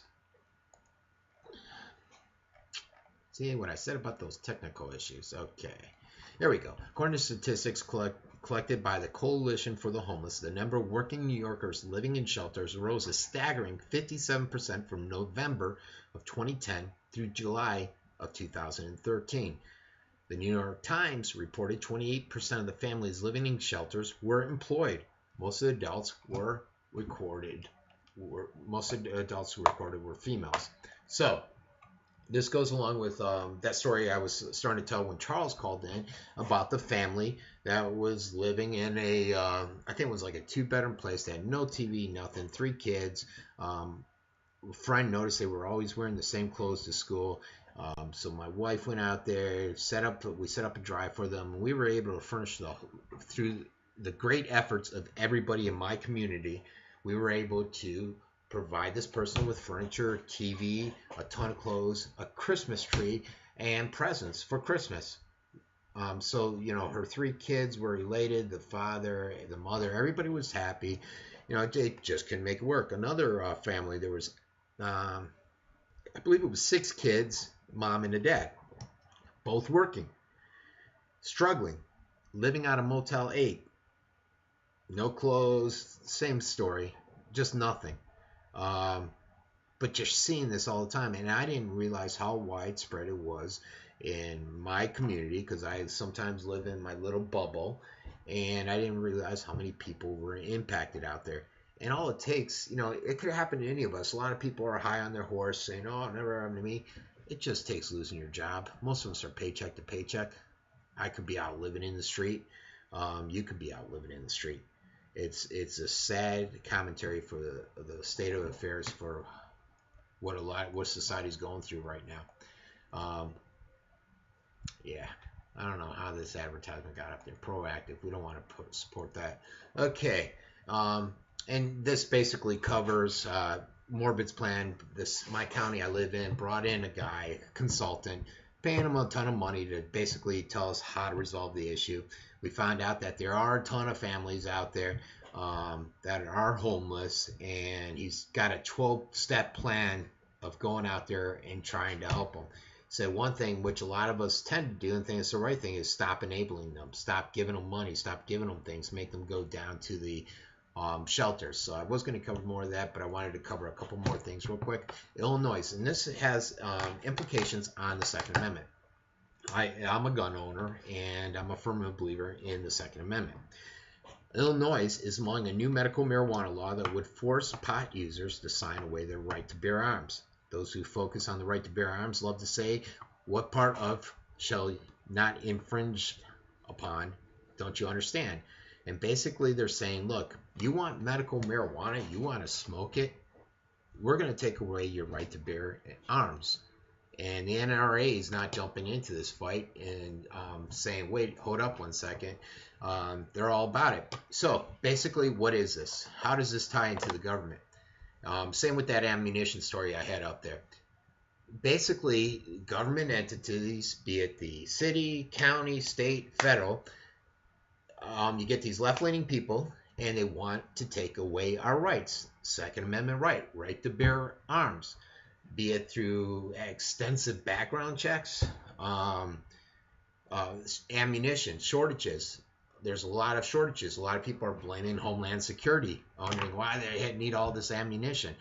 see what I said about those technical issues. Okay. There we go. According to statistics collected by the Coalition for the Homeless, the number of working New Yorkers living in shelters rose a staggering 57% from November of 2010 through July of 2013. The New York Times reported 28% of the families living in shelters were employed. Most of the adults were recorded were females. So this goes along with that story I was starting to tell when Charles called in about the family that was living in a, I think it was like a 2-bedroom place. They had no TV, nothing, 3 kids. A friend noticed they were always wearing the same clothes to school. So my wife went out there, we set up a drive for them. We were able to furnish through the great efforts of everybody in my community, we were able to provide this person with furniture, TV, a ton of clothes, a Christmas tree, and presents for Christmas. So, her 3 kids were elated, the father, the mother, everybody was happy. They just couldn't make it work. Another family, there was, I believe it was 6 kids, mom and a dad, both working, struggling, living out of Motel 8. No clothes, same story, just nothing. But just seeing this all the time, and I didn't realize how widespread it was in my community because I sometimes live in my little bubble, and I didn't realize how many people were impacted out there. And all it takes, it could happen to any of us. A lot of people are high on their horse saying, oh, it never happened to me. It just takes losing your job. Most of us are paycheck to paycheck. I could be out living in the street. You could be out living in the street. It's a sad commentary for the state of affairs for what society's going through right now. Yeah, I don't know how this advertisement got up there. Proactive. We don't want to support that. Okay. And this basically covers Morbid's plan. My county I live in brought in a guy, a consultant, paying him a ton of money to basically tell us how to resolve the issue. We found out that there are a ton of families out there that are homeless, and he's got a 12-step plan of going out there and trying to help them. So one thing which a lot of us tend to do and think is the right thing is stop enabling them, stop giving them money, stop giving them things, make them go down to the shelters. So I was going to cover more of that, but I wanted to cover a couple more things real quick. Illinois, and this has implications on the Second Amendment. I'm a gun owner, and I'm a firm believer in the Second Amendment. Illinois is among a new medical marijuana law that would force pot users to sign away their right to bear arms. Those who focus on the right to bear arms love to say, what part of shall not infringe upon don't you understand? And basically they're saying, look, you want medical marijuana, you want to smoke it, we're going to take away your right to bear arms. And the NRA is not jumping into this fight and saying, wait, hold up one second. They're all about it. So basically, what is this? How does this tie into the government? Same with that ammunition story I had up there. Basically, government entities, be it the city, county, state, federal, you get these left-leaning people, and they want to take away our rights. Second Amendment right to bear arms, be it through extensive background checks, ammunition, shortages. There's a lot of shortages. A lot of people are blaming Homeland Security, wondering why they need all this ammunition,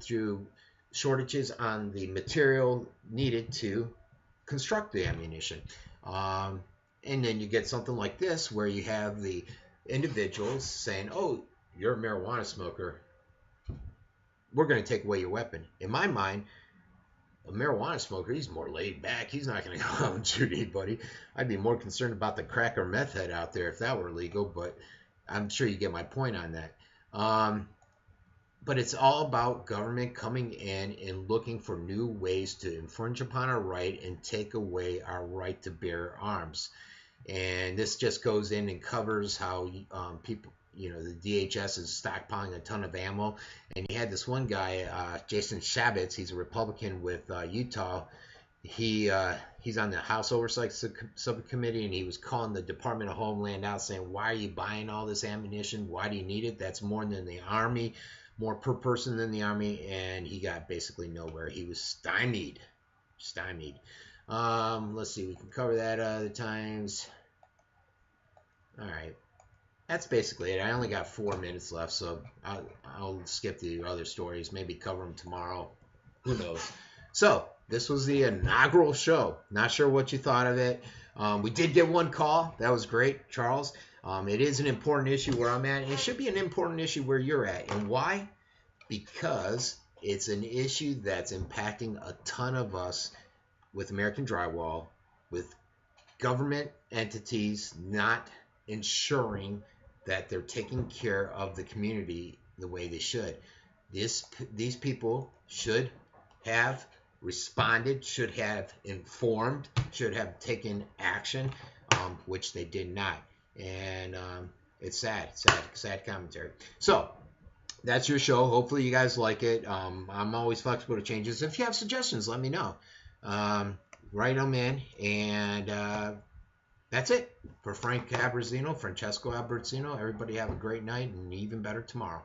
through shortages on the material needed to construct the ammunition. And then you get something like this where you have the individuals saying, oh, you're a marijuana smoker, we're going to take away your weapon. In my mind, a marijuana smoker, he's more laid back. He's not going to go out and shoot anybody. I'd be more concerned about the crack or meth head out there if that were legal, but I'm sure you get my point on that. But it's all about government coming in and looking for new ways to infringe upon our right and take away our right to bear arms. And this just goes in and covers how people, the DHS is stockpiling a ton of ammo. And you had this one guy, Jason Shabbatz, he's a Republican with Utah. He's on the House Oversight Subcommittee, and he was calling the Department of Homeland out, saying, why are you buying all this ammunition? Why do you need it? That's more than the Army, more per person than the Army. And he got basically nowhere. He was stymied. Let's see, we can cover that other times. All right. That's basically it. I only got 4 minutes left, so I'll skip the other stories, maybe cover them tomorrow. Who knows? So this was the inaugural show. Not sure what you thought of it. We did get one call. That was great, Charles. It is an important issue where I'm at. It should be an important issue where you're at. And why? Because it's an issue that's impacting a ton of us with American Drywall, with government entities not ensuring that they're taking care of the community the way they should. These people should have responded, should have informed, should have taken action, which they did not. And it's sad commentary. So that's your show. Hopefully you guys like it. I'm always flexible to changes. If you have suggestions, let me know. Write them in. And that's it for Francesco Abbruzzino. Everybody have a great night and even better tomorrow.